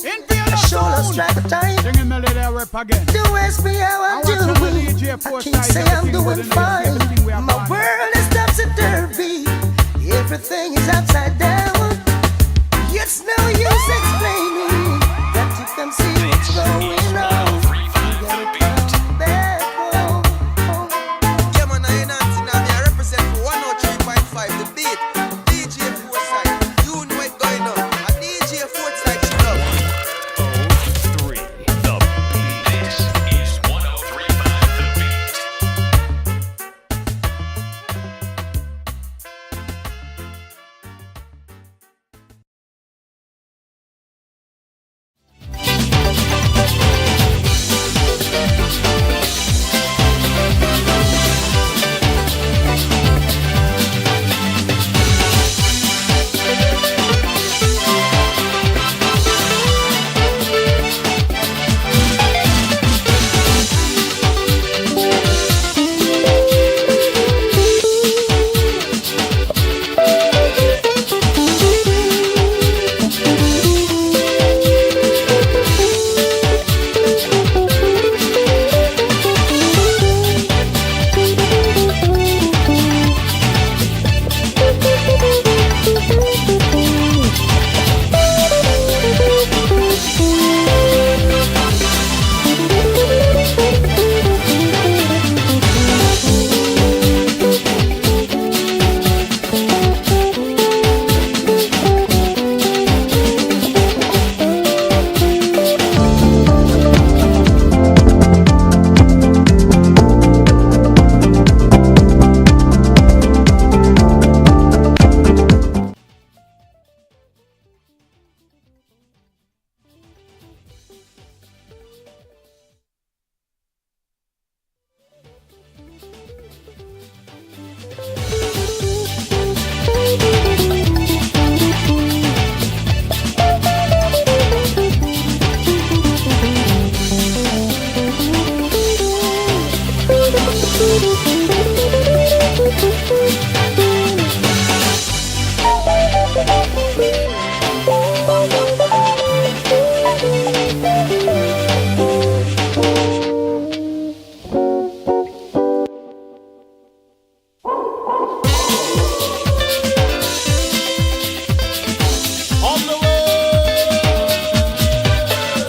again. I show lost track of time. Do ask me how I do. I can't say I'm doing fine. My world is topsy-turvy. Everything is upside down. It's no use explaining. Got to come see what's going on. You gotta come back home. Yeah, man, I ain't Nancy now. I represent for 103.5 The Beat. DJ Foresight. You know what's going on. A DJ Foresight should up. 103 The Beat. This is 103.5 The Beat.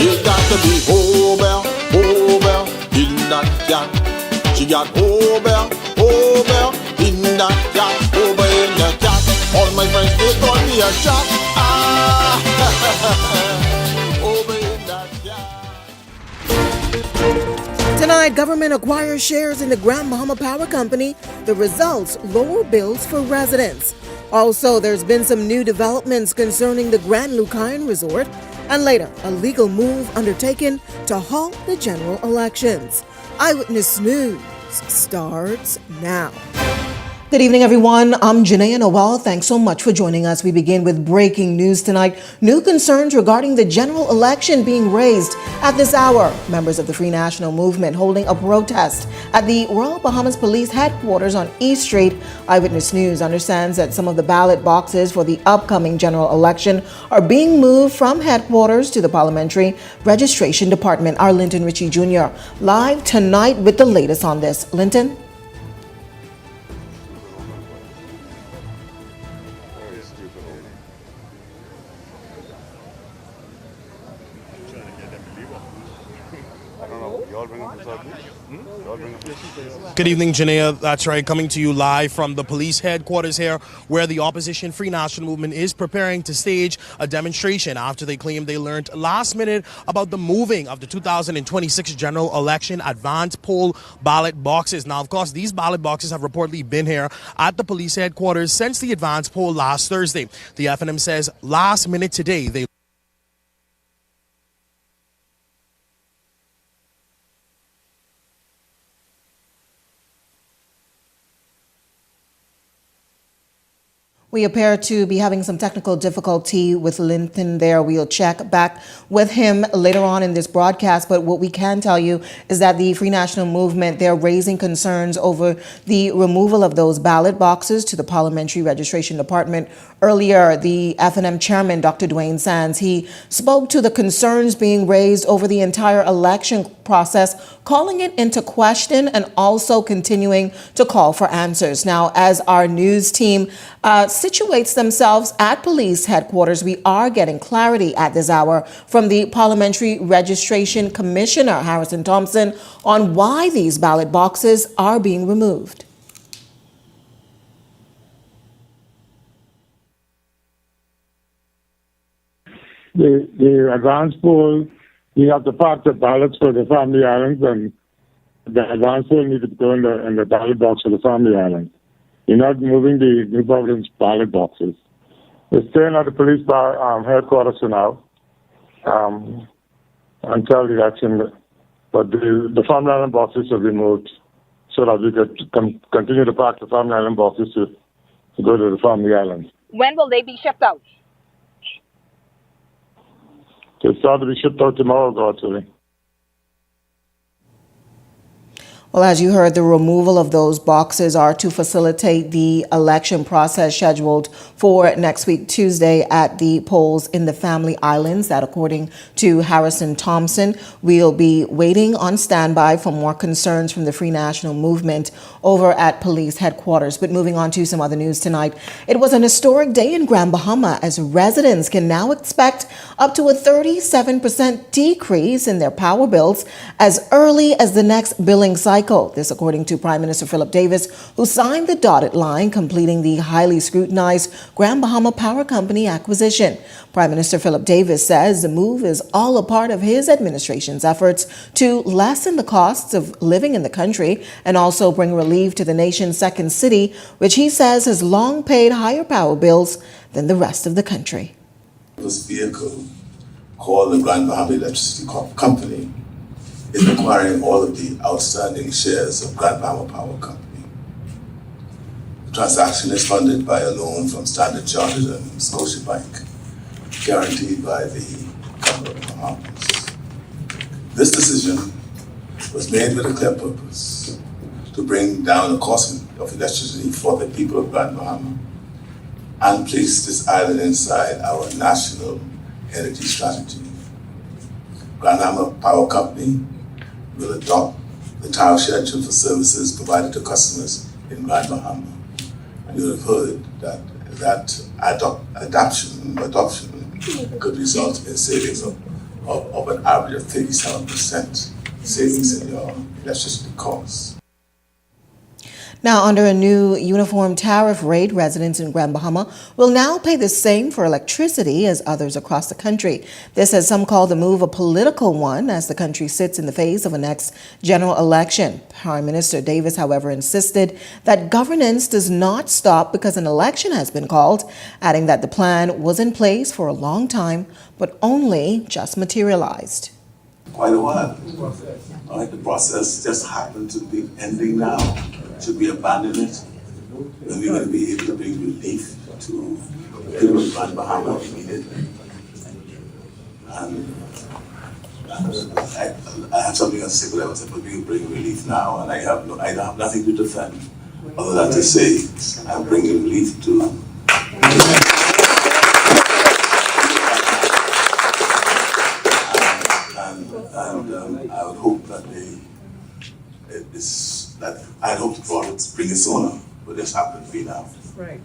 It got to be over in that yacht. She got over in that yacht, over in that yacht. All my friends they call me a shot. Over in that yacht. Tonight, government acquires shares in the Grand Bahama Power Company. The results, lower bills for residents. Also, there's been some new developments concerning the Grand Lucayan Resort. And later, a legal move undertaken to halt the general elections. Eyewitness News starts now. Good evening, everyone. I'm Janaea Noel. Thanks so much for joining us. We begin with breaking news tonight. New concerns regarding the general election being raised at this hour. Members of the Free National Movement holding a protest at the Royal Bahamas Police headquarters on East Street. Eyewitness News understands that some of the ballot boxes for the upcoming general election are being moved from headquarters to the Parliamentary Registration Department. Our Linton Ritchie Jr. live tonight with the latest on this. Linton? Good evening, Janaea. That's right, coming to you live from the police headquarters here, where the opposition Free National Movement is preparing to stage a demonstration after they claim they learned last minute about the moving of the 2026 general election advance poll ballot boxes. Now, of course, these ballot boxes have reportedly been here at the police headquarters since the advance poll last Thursday. The FNM says last minute today they We appear to be having some technical difficulty with Linton there. We'll check back with him later on in this broadcast. But what we can tell you is that the Free National Movement, they're raising concerns over the removal of those ballot boxes to the Parliamentary Registration Department. Earlier, the FNM chairman, Dr. Dwayne Sands, he spoke to the concerns being raised over the entire election process, calling it into question and also continuing to call for answers. Now, as our news team situates themselves at police headquarters, we are getting clarity at this hour from the Parliamentary Registration Commissioner, Harrison Thompson, on why these ballot boxes are being removed. The advance poll, we have to pack the ballots for the family islands, and the advance poll needs to go in the ballot box for the family islands. You're not moving the New Providence ballot boxes. We're staying at the police headquarters for now until the election, but the family island boxes have been moved so that we could continue to pack the family island boxes to go to the family islands. When will they be shipped out? They start to be shipped out tomorrow, God willing. Well, as you heard, the removal of those boxes are to facilitate the election process scheduled for next week, Tuesday, at the polls in the Family Islands. That, according to Harrison Thompson, we'll be waiting on standby for more concerns from the Free National Movement over at police headquarters. But moving on to some other news tonight, it was an historic day in Grand Bahama as residents can now expect up to a 37% decrease in their power bills as early as the next billing cycle. This, according to Prime Minister Philip Davis, who signed the dotted line completing the highly scrutinized Grand Bahama Power Company acquisition. Prime Minister Philip Davis says the move is all a part of his administration's efforts to lessen the costs of living in the country and also bring relief to the nation's second city, which he says has long paid higher power bills than the rest of the country. This vehicle, called the Grand Bahama Electricity Company, is acquiring all of the outstanding shares of Grand Bahama Power Company. The transaction is funded by a loan from Standard Chartered and Scotiabank, guaranteed by the Government of the Bahamas. This decision was made with a clear purpose: to bring down the cost of electricity for the people of Grand Bahama and place this island inside our national energy strategy. Grand Bahama Power Company will adopt the tariff schedule for services provided to customers in Grand Bahama. And you have heard that adoption could result in savings of an average of 37% savings in your electricity costs. Now, under a new uniform tariff rate, residents in Grand Bahama will now pay the same for electricity as others across the country. This, as some call the move, a political one as the country sits in the face of a next general election. Prime Minister Davis, however, insisted that governance does not stop because an election has been called, adding that the plan was in place for a long time, but only just materialized. Quite a while. All right, the process just happened to be ending now. Should we abandon it? Then we're going to be able to bring relief to people of Grand Bahama if needed. And I have something else to say, but I was able to bring relief now, and I have nothing to defend other than to say I'm bringing relief to. And I would hope that I hope to bring it sooner, but this happened to be now. Right.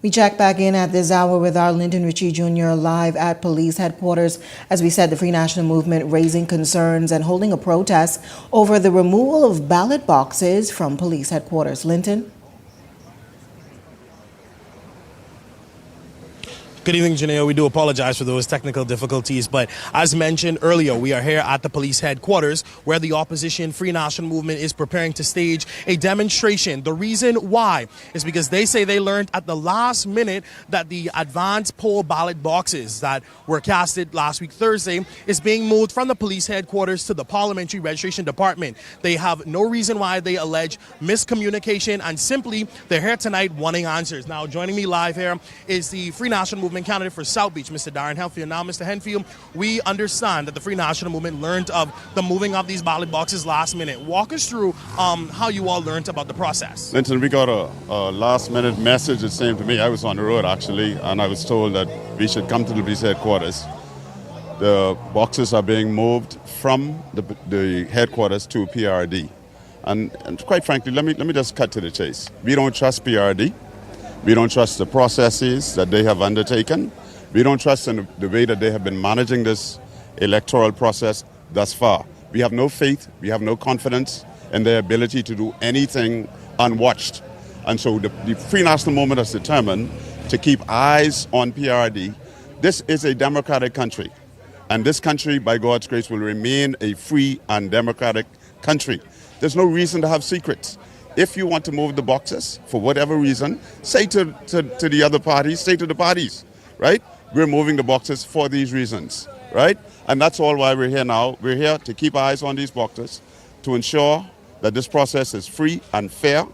We check back in at this hour with our Lyndon Ritchie Jr. live at police headquarters. As we said, the Free National Movement raising concerns and holding a protest over the removal of ballot boxes from police headquarters. Linton? Good evening, Janelle. We do apologize for those technical difficulties, but as mentioned earlier, we are here at the police headquarters where the opposition Free National Movement is preparing to stage a demonstration. The reason why is because they say they learned at the last minute that the advance poll ballot boxes that were casted last week Thursday is being moved from the police headquarters to the Parliamentary Registration Department. They have no reason why. They allege miscommunication, and simply they're here tonight wanting answers. Now, joining me live here is the Free National Movement candidate for South Beach, Mr. Darren Henfield. Now, Mr. Henfield, we understand that the Free National Movement learned of the moving of these ballot boxes last minute. Walk us through how you all learned about the process. Linton, we got a last minute message, it seemed to me. I was on the road actually, and I was told that we should come to the police headquarters. The boxes are being moved from the headquarters to PRD. And quite frankly, let me just cut to the chase. We don't trust PRD. We don't trust the processes that they have undertaken. We don't trust in the way that they have been managing this electoral process thus far. We have no faith, we have no confidence in their ability to do anything unwatched. And so the Free National Movement has determined to keep eyes on PRD. This is a democratic country. And this country, by God's grace, will remain a free and democratic country. There's no reason to have secrets. If you want to move the boxes, for whatever reason, say to the other parties, say to the parties, right? We're moving the boxes for these reasons, right? And that's all why we're here now. We're here to keep eyes on these boxes, to ensure that this process is free and fair.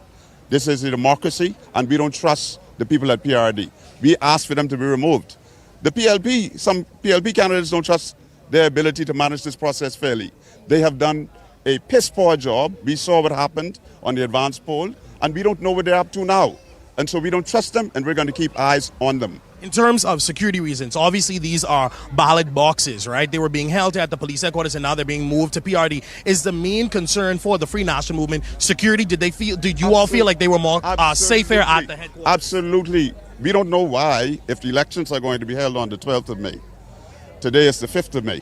This is a democracy, and we don't trust the people at PRD. We ask for them to be removed. The PLP, some PLP candidates don't trust their ability to manage this process fairly. They have done a piss-poor job. We saw what happened on the advance poll, and we don't know what they're up to now. And so we don't trust them, and we're going to keep eyes on them. In terms of security reasons, obviously these are ballot boxes, right? They were being held at the police headquarters, and now they're being moved to PRD. Is the main concern for the Free National Movement security? Did you all feel like they were more safe here at the headquarters? Absolutely. We don't know why, if the elections are going to be held on the 12th of May. Today is the 5th of May.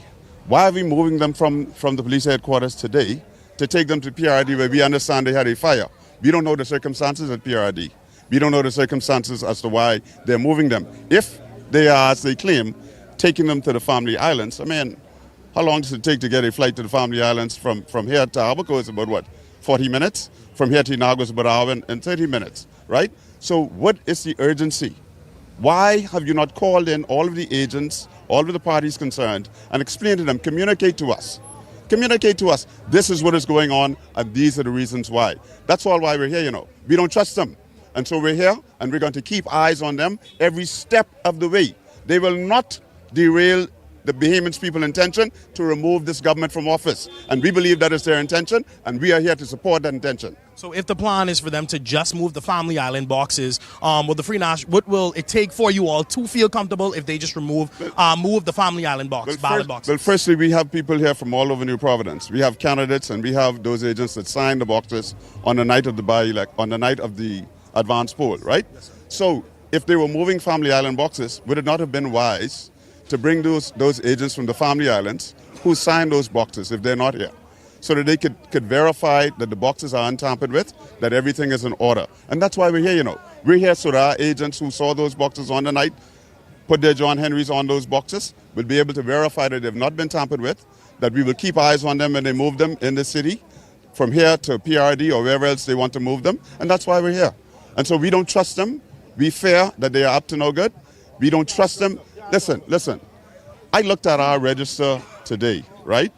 Why are we moving them from the police headquarters today to take them to PRD where we understand they had a fire? We don't know the circumstances at PRD. We don't know the circumstances as to why they're moving them. If they are, as they claim, taking them to the Family Islands, I mean, how long does it take to get a flight to the Family Islands from here to Abaco? It's about, 40 minutes? From here to Inago is about an hour and 30 minutes, right? So what is the urgency? Why have you not called in all of the agents, all of the parties concerned, and explained to them, communicate to us. Communicate to us, this is what is going on, and these are the reasons why. That's all why we're here, We don't trust them. And so we're here, and we're going to keep eyes on them every step of the way. They will not derail the Bahamas people's intention to remove this government from office. And we believe that is their intention, and we are here to support that intention. So if the plan is for them to just move the Family Island boxes, what will it take for you all to feel comfortable if they just move the Family Island ballot boxes? Well, firstly, we have people here from all over New Providence. We have candidates, and we have those agents that signed the boxes on the night of the advance poll, right? Yes, so if they were moving Family Island boxes, would it not have been wise to bring those agents from the Family Islands who signed those boxes if they're not here, so that they could verify that the boxes are untampered with, that everything is in order? And that's why we're here, We're here so that our agents who saw those boxes on the night, put their John Henrys on those boxes, will be able to verify that they've not been tampered with, that we will keep eyes on them when they move them in the city, from here to PRD or wherever else they want to move them, and that's why we're here. And so we don't trust them. We fear that they are up to no good. We don't trust them. Listen. I looked at our register today, right,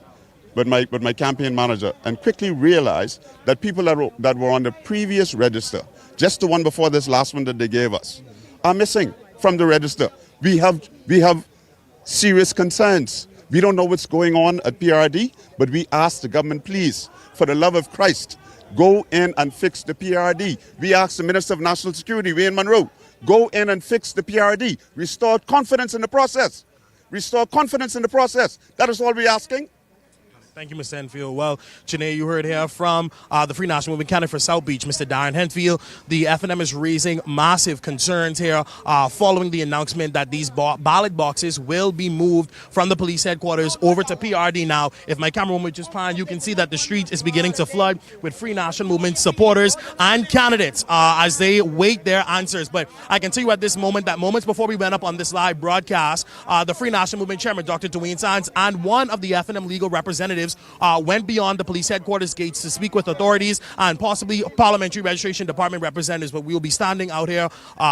with my campaign manager, and quickly realized that people that were on the previous register, just the one before this last one that they gave us, are missing from the register. We have serious concerns. We don't know what's going on at PRD, but we ask the government, please, for the love of Christ, go in and fix the PRD. We asked the Minister of National Security, Wayne Monroe, go in and fix the PRD. Restore confidence in the process. Restore confidence in the process. That is all we're asking. Thank you, Mr. Enfield. Well, Janae, you heard here from the Free National Movement candidate for South Beach, Mr. Darren Henfield. The FNM is raising massive concerns here following the announcement that these ballot boxes will be moved from the police headquarters over to PRD now. If my camera would just pan, you can see that the street is beginning to flood with Free National Movement supporters and candidates as they wait their answers. But I can tell you at this moment that moments before we went up on this live broadcast, the Free National Movement chairman, Dr. Dwayne Sands, and one of the FNM legal representatives went beyond the police headquarters gates to speak with authorities and possibly parliamentary registration department representatives. But we will be standing out here,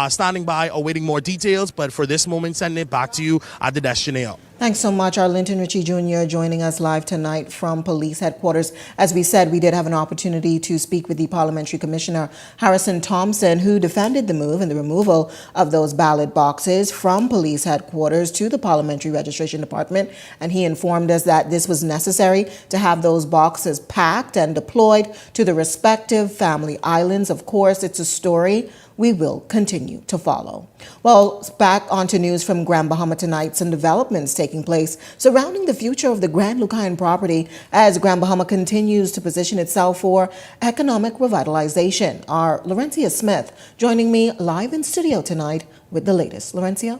standing by, awaiting more details. But for this moment, sending it back to you at the desk, Janelle. Thanks so much, Arlington Ritchie Jr. joining us live tonight from police headquarters. As we said, we did have an opportunity to speak with the Parliamentary Commissioner, Harrison Thompson, who defended the move and the removal of those ballot boxes from police headquarters to the Parliamentary Registration Department. And he informed us that this was necessary to have those boxes packed and deployed to the respective family islands. Of course, it's a story we will continue to follow. Well, back onto news from Grand Bahama tonight. Some developments taking place surrounding the future of the Grand Lucayan property as Grand Bahama continues to position itself for economic revitalization. Our Laurencia Smith joining me live in studio tonight with the latest. Laurencia?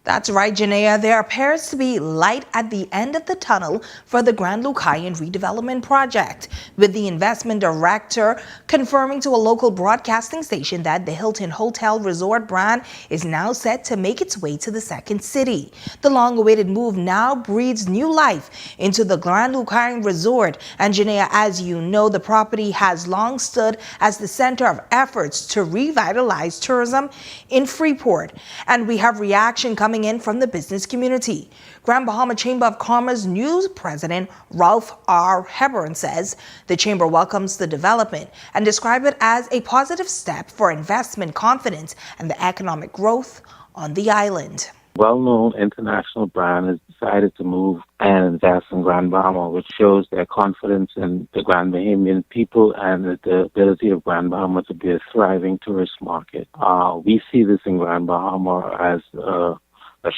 That's right, Janaea. There appears to be light at the end of the tunnel for the Grand Lucayan redevelopment project, with the investment director confirming to a local broadcasting station that the Hilton Hotel Resort brand is now set to make its way to the second city. The long-awaited move now breathes new life into the Grand Lucayan Resort. And Janaea, as you know, the property has long stood as the center of efforts to revitalize tourism in Freeport. And we have reaction coming in from the business community. Grand Bahama Chamber of Commerce News President Ralph R. Hebron says the chamber welcomes the development and describes it as a positive step for investment confidence and the economic growth on the island. Well-known international brand has decided to move and invest in Grand Bahama, which shows their confidence in the Grand Bahamian people and the ability of Grand Bahama to be a thriving tourist market. We see this in Grand Bahama as a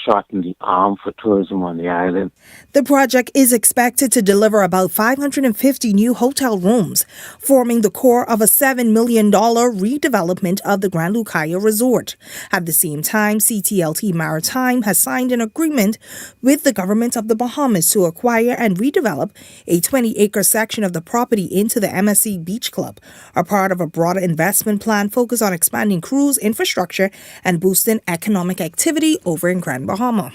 shot in the arm for tourism on the island. The project is expected to deliver about 550 new hotel rooms, forming the core of a $7 million redevelopment of the Grand Lucayan Resort. At the same time, CTLT Maritime has signed an agreement with the government of the Bahamas to acquire and redevelop a 20-acre section of the property into the MSC Beach Club, a part of a broader investment plan focused on expanding cruise infrastructure and boosting economic activity over in Grand Bahama.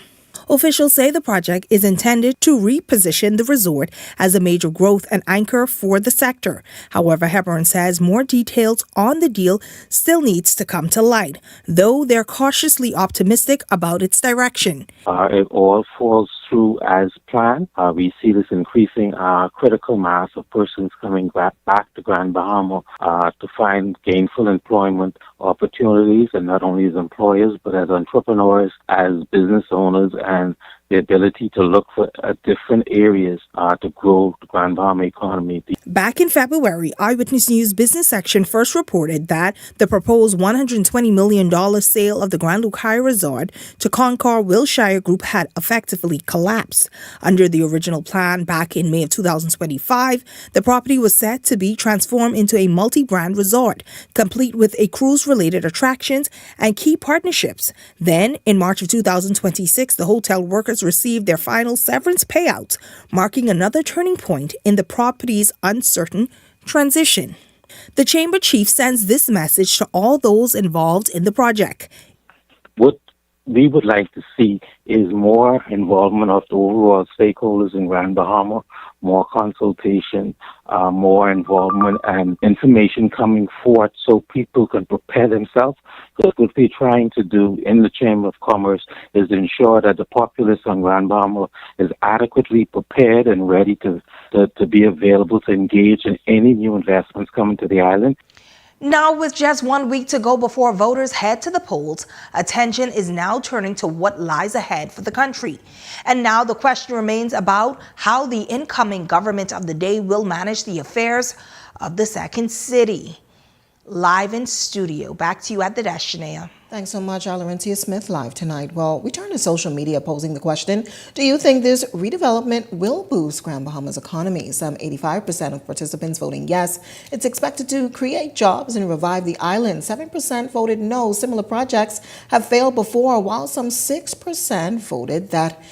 Officials say the project is intended to reposition the resort as a major growth and anchor for the sector. However, Hebron says more details on the deal still needs to come to light, though they're cautiously optimistic about its direction. It all falls through as planned. We see this increasing critical mass of persons coming back to Grand Bahama to find gainful employment opportunities, and not only as employers, but as entrepreneurs, as business owners, and the ability to look for different areas to grow the Grand Bahama economy. Back in February, Eyewitness News business section first reported that the proposed $120 million sale of the Grand Lucayan Resort to Concord Wilshire Group had effectively collapsed. Under the original plan back in May of 2025, the property was set to be transformed into a multi-brand resort, complete with a cruise-related attractions and key partnerships. Then, in March of 2026, the hotel workers received their final severance payouts, marking another turning point in the property's uncertain transition. The chamber chief sends this message to all those involved in the project. What we would like to see is more involvement of the overall stakeholders in Grand Bahama, more consultation, more involvement and information coming forth so people can prepare themselves. Because what we're trying to do in the Chamber of Commerce is ensure that the populace on Grand Bahama is adequately prepared and ready to be available to engage in any new investments coming to the island. Now, with just 1 week to go before voters head to the polls, attention is now turning to what lies ahead for the country. And now the question remains about how the incoming government of the day will manage the affairs of the second city. Live in studio. Back to you at the desk, Shania. Thanks so much, Laurentia Smith, live tonight. Well, we turn to social media posing the question, do you think this redevelopment will boost Grand Bahama's economy? Some 85% of participants voting yes. It's expected to create jobs and revive the island. 7% voted no. Similar projects have failed before, while some 6% voted that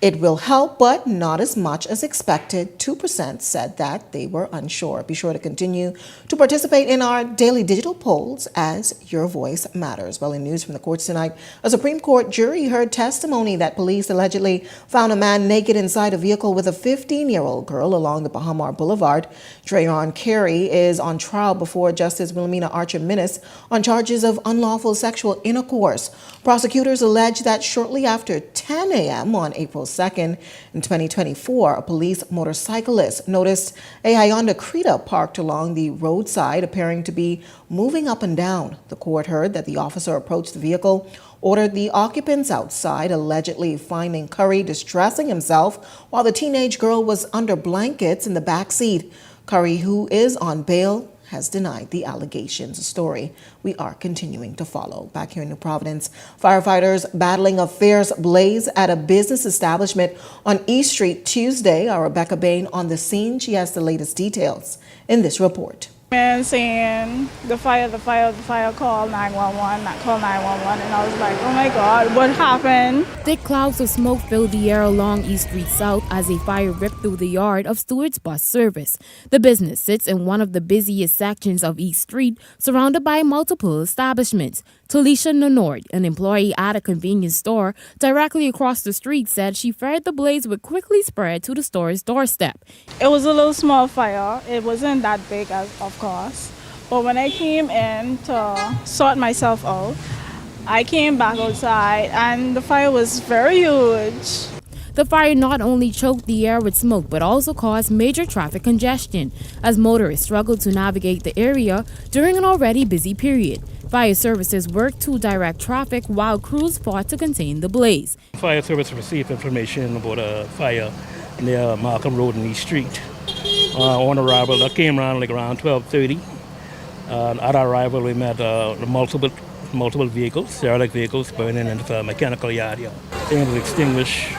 it will help, but not as much as expected. 2% said that they were unsure. Be sure to continue to participate in our daily digital polls as your voice matters. Well, in news from the courts tonight, a Supreme Court jury heard testimony that police allegedly found a man naked inside a vehicle with a 15-year-old girl along the Bahamas Boulevard. Trayon Carey is on trial before Justice Wilhelmina Archer-Minnis on charges of unlawful sexual intercourse. Prosecutors allege that shortly after 10 a.m. on April 2nd in 2024, a police motorcyclist noticed a Hyundai Creta parked along the roadside, appearing to be moving up and down. The court heard that the officer approached the vehicle, ordered the occupants outside, allegedly finding Curry distressing himself while the teenage girl was under blankets in the back seat. Curry, who is on bail, has denied the allegations. A story we are continuing to follow. Back here in New Providence, firefighters battling a fierce blaze at a business establishment on East Street Tuesday. Our Rebecca Bain on the scene. She has the latest details in this report. Man saying the fire, call 911, call 911, and I was like, oh my God, what happened? Thick clouds of smoke filled the air along East Street South as a fire ripped through the yard of Stewart's Bus Service. The business sits in one of the busiest sections of East Street, surrounded by multiple establishments. Talisha Nonord, an employee at a convenience store directly across the street, said she feared the blaze would quickly spread to the store's doorstep. It was a little small fire. It wasn't that big, of course. But when I came in to sort myself out, I came back outside and the fire was very huge. The fire not only choked the air with smoke, but also caused major traffic congestion as motorists struggled to navigate the area during an already busy period. Fire services worked to direct traffic while crews fought to contain the blaze. Fire service received information about a fire near Markham Road and East Street. On arrival, I came around around 12:30. At our arrival, we met multiple vehicles, derelict vehicles, burning in the mechanical yard here. Things was extinguished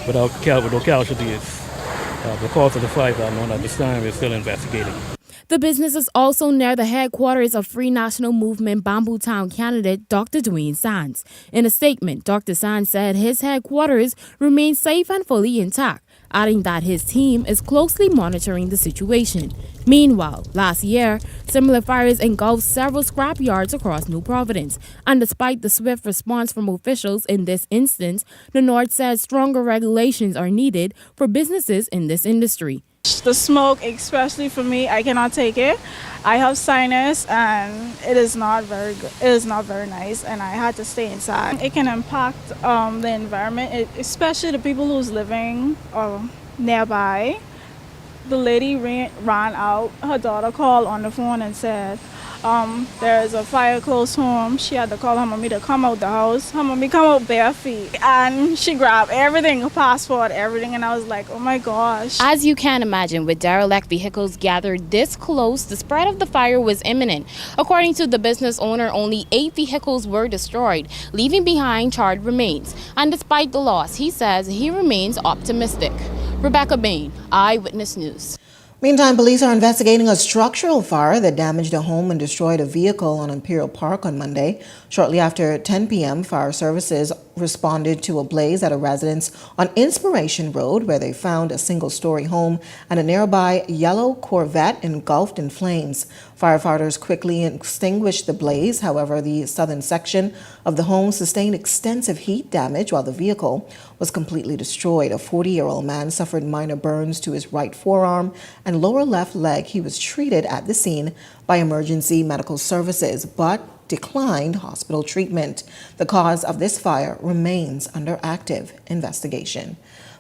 without casualties. The cause of the fire is unknown at this time. We're still investigating. The business is also near the headquarters of Free National Movement Bamboo Town candidate Dr. Dwayne Sands. In a statement, Dr. Sands said his headquarters remains safe and fully intact, adding that his team is closely monitoring the situation. Meanwhile, last year, similar fires engulfed several scrap yards across New Providence, and despite the swift response from officials in this instance, the North says stronger regulations are needed for businesses in this industry. The smoke, especially for me, I cannot take it. I have sinus and it is not very good. It is not very nice, and I had to stay inside. It can impact the environment, especially the people who's living nearby. The lady ran out. Her daughter called on the phone and said, there's a fire close home. She had to call her mommy to come out the house. Her mommy come out bare feet, and she grabbed everything, her passport, everything, and I was like, oh my gosh. As you can imagine, with derelict vehicles gathered this close, the spread of the fire was imminent. According to the business owner, only 8 vehicles were destroyed, leaving behind charred remains. And despite the loss, he says he remains optimistic. Rebecca Bain, Eyewitness News. Meantime, police are investigating a structural fire that damaged a home and destroyed a vehicle on Imperial Park on Monday. Shortly after 10 p.m., fire services responded to a blaze at a residence on Inspiration Road, where they found a single-story home and a nearby yellow Corvette engulfed in flames. Firefighters quickly extinguished the blaze. However, the southern section of the home sustained extensive heat damage while the vehicle was completely destroyed. A 40-year-old man suffered minor burns to his right forearm and lower left leg. He was treated at the scene by emergency medical services, but declined hospital treatment. The cause of this fire remains under active investigation.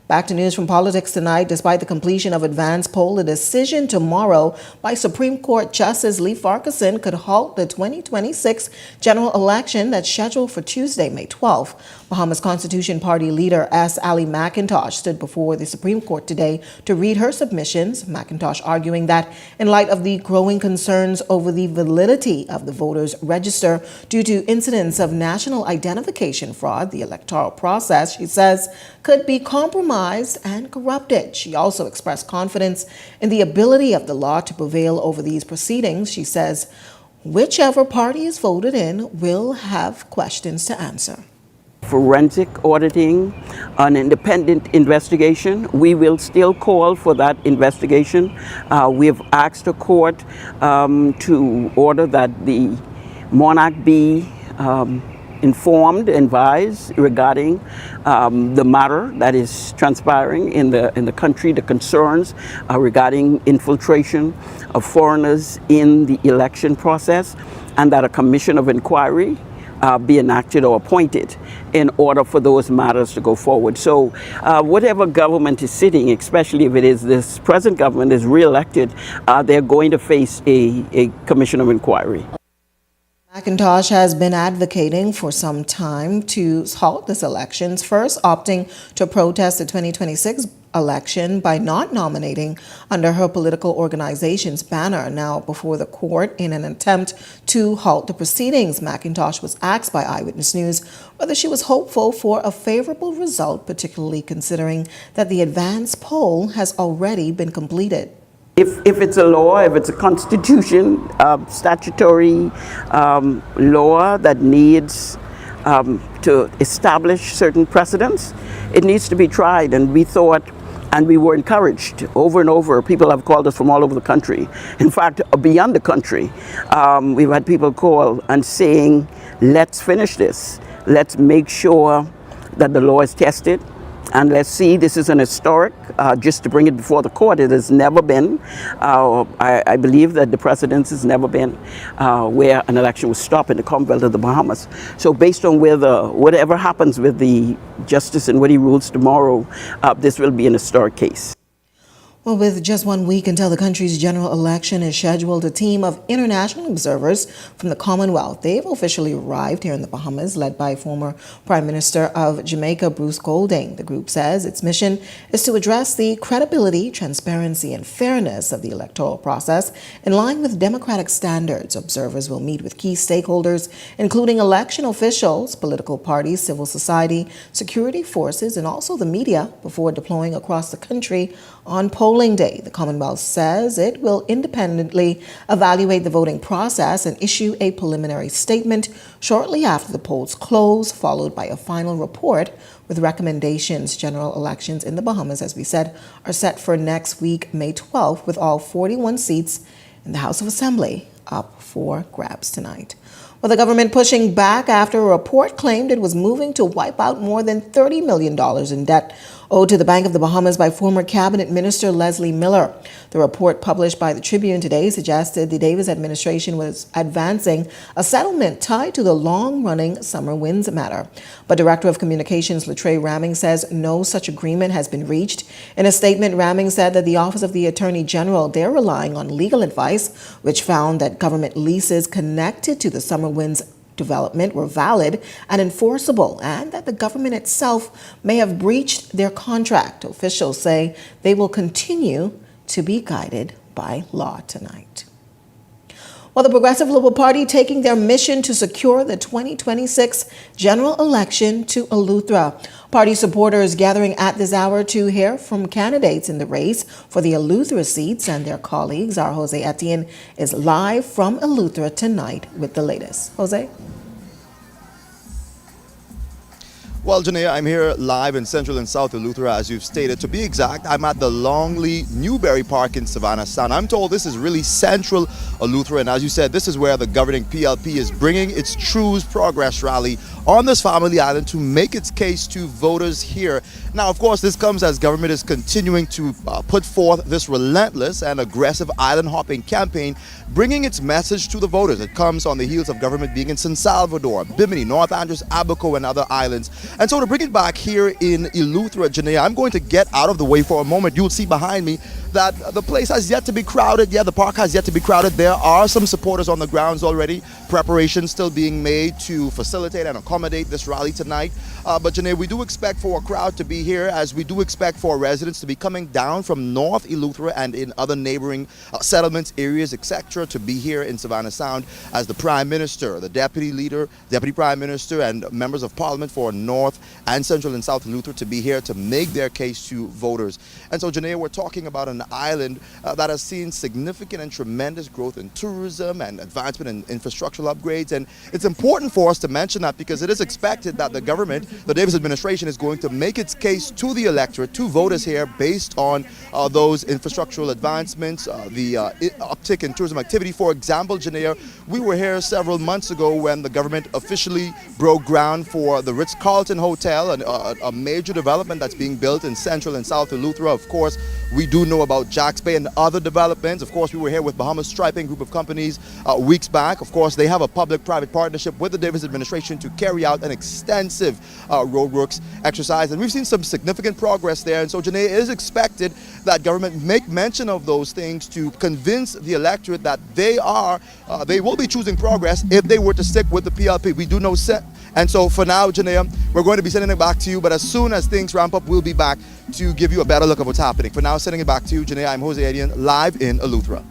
Back to news from politics tonight. Despite the completion of advanced poll, a decision tomorrow by Supreme Court Justice Lee Farquharson could halt the 2026 general election that's scheduled for Tuesday, May 12th. Bahamas Constitution Party leader S. Ali McIntosh stood before the Supreme Court today to read her submissions. McIntosh arguing that in light of the growing concerns over the validity of the voters' register due to incidents of national identification fraud, the electoral process, she says, could be compromised and corrupted. She also expressed confidence in the ability of the law to prevail over these proceedings. She says, whichever party is voted in will have questions to answer. Forensic auditing, an independent investigation. We will still call for that investigation. We have asked the court to order that the monarch be informed, advised regarding the matter that is transpiring in the country, the concerns regarding infiltration of foreigners in the election process, and that a commission of inquiry be enacted or appointed in order for those matters to go forward. So whatever government is sitting, especially if it is this present government is re-elected, they're going to face a commission of inquiry. McIntosh has been advocating for some time to halt this elections, first opting to protest the 2026 election by not nominating under her political organization's banner. Now before the court in an attempt to halt the proceedings, McIntosh was asked by Eyewitness News whether she was hopeful for a favorable result, particularly considering that the advanced poll has already been completed. If it's a law, if it's a constitution, statutory law that needs to establish certain precedents, it needs to be tried. And we thought, and we were encouraged over and over. People have called us from all over the country. In fact, beyond the country, we've had people call and saying, let's finish this. Let's make sure that the law is tested. And let's see, this is an historic, just to bring it before the court, it has never been, I believe that the precedence has never been where an election was stopped in the Commonwealth of the Bahamas. So based on whatever happens with the justice and what he rules tomorrow, this will be an historic case. Well, with just 1 week until the country's general election is scheduled, a team of international observers from the Commonwealth, they've officially arrived here in the Bahamas, led by former Prime Minister of Jamaica, Bruce Golding. The group says its mission is to address the credibility, transparency, and fairness of the electoral process in line with democratic standards. Observers will meet with key stakeholders, including election officials, political parties, civil society, security forces, and also the media, before deploying across the country on polling day. The Commonwealth says it will independently evaluate the voting process and issue a preliminary statement shortly after the polls close, followed by a final report with recommendations. General elections in the Bahamas, as we said, are set for next week, May 12th, with all 41 seats in the House of Assembly up for grabs tonight. Well, the government pushing back after a report claimed it was moving to wipe out more than $30 million in debt owed to the Bank of the Bahamas by former Cabinet Minister Leslie Miller. The report published by the Tribune today suggested the Davis administration was advancing a settlement tied to the long-running summer winds matter. But Director of Communications Latrey Ramming says no such agreement has been reached. In a statement, Ramming said that the Office of the Attorney General, they're relying on legal advice, which found that government leases connected to the summer winds development were valid and enforceable, and that the government itself may have breached their contract. Officials say they will continue to be guided by law tonight. Well, the Progressive Liberal Party taking their mission to secure the 2026 general election to Eleuthera. Party supporters gathering at this hour to hear from candidates in the race for the Eleuthera seats and their colleagues. Our Jose Etienne is live from Eleuthera tonight with the latest. Jose? Well, Janaea, I'm here live in Central and South Eleuthera, as you've stated. To be exact, I'm at the Longley Newberry Park in Savannah Sound. I'm told this is really central Eleuthera, and as you said, this is where the governing PLP is bringing its Trues Progress rally on this family island to make its case to voters here. Now, of course, this comes as government is continuing to put forth this relentless and aggressive island hopping campaign, bringing its message to the voters. It comes on the heels of government being in San Salvador, Bimini, North Andros, Abaco, and other islands. And so to bring it back here in Eleuthera, Janaea, I'm going to get out of the way for a moment. You'll see behind me that the place has yet to be crowded. Yeah, the park has yet to be crowded. There are some supporters on the grounds already. Preparations still being made to facilitate and accommodate this rally tonight. But Janaea, we do expect for a crowd to be here, as we do expect for residents to be coming down from North Eleuthera and in other neighboring settlements, areas, etc., to be here in Savannah Sound, as the Prime Minister, the Deputy Leader, Deputy Prime Minister, and members of Parliament for North and Central and South Eleuthera to be here to make their case to voters. And so, Janaea, we're talking about an island that has seen significant and tremendous growth in tourism and advancement in infrastructural upgrades. And it's important for us to mention that because it is expected that the government, the Davis administration, is going to make its case to the electorate, to voters here, based on those infrastructural advancements, the uptick in tourism activity. For example, Janaea, we were here several months ago when the government officially broke ground for the Ritz-Carlton Hotel, a major development that's being built in Central and South Eleuthera. Of course, we do know about Jacks Bay and other developments. Of course, we were here with Bahamas Striping Group of companies weeks back. Of course, they have a public-private partnership with the Davis administration to carry out an extensive roadworks exercise, and we've seen some significant progress there. And so, Janaea, it is expected that government make mention of those things to convince the electorate that they will be choosing progress if they were to stick with the PLP. We do know and so for now, Janaea, we're going to be sending it back to you, but as soon as things ramp up, we'll be back to give you a better look of what's happening. For now, sending it back to you, Janaea. I'm Jose Edian, live in Eleuthera.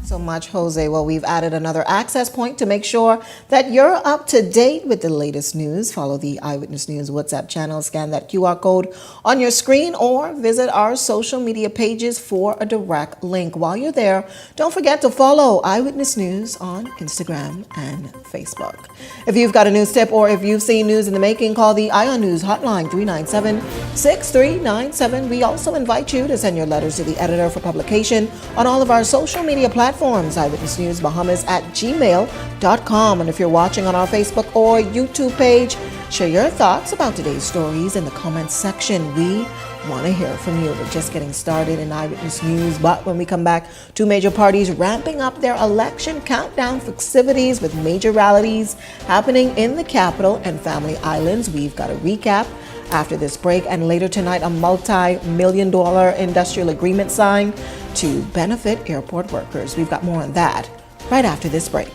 So much, Jose. Well, we've added another access point to make sure that you're up to date with the latest news. Follow the Eyewitness News WhatsApp channel, scan that QR code on your screen, or visit our social media pages for a direct link. While you're there, don't forget to follow Eyewitness News on Instagram and Facebook. If you've got a news tip or if you've seen news in the making, call the Eye on News hotline 397-6397. We also invite you to send your letters to the editor for publication on all of our social media platforms, Eyewitness News Bahamas at gmail.com. And if you're watching on our Facebook or YouTube page, share your thoughts about today's stories in the comments section. We want to hear from you. We're just getting started in Eyewitness News, but when we come back, two major parties ramping up their election countdown festivities with major rallies happening in the capital and Family Islands. We've got a recap after this break, and later tonight, a multi-million-dollar industrial agreement signed to benefit airport workers. We've got more on that right after this break.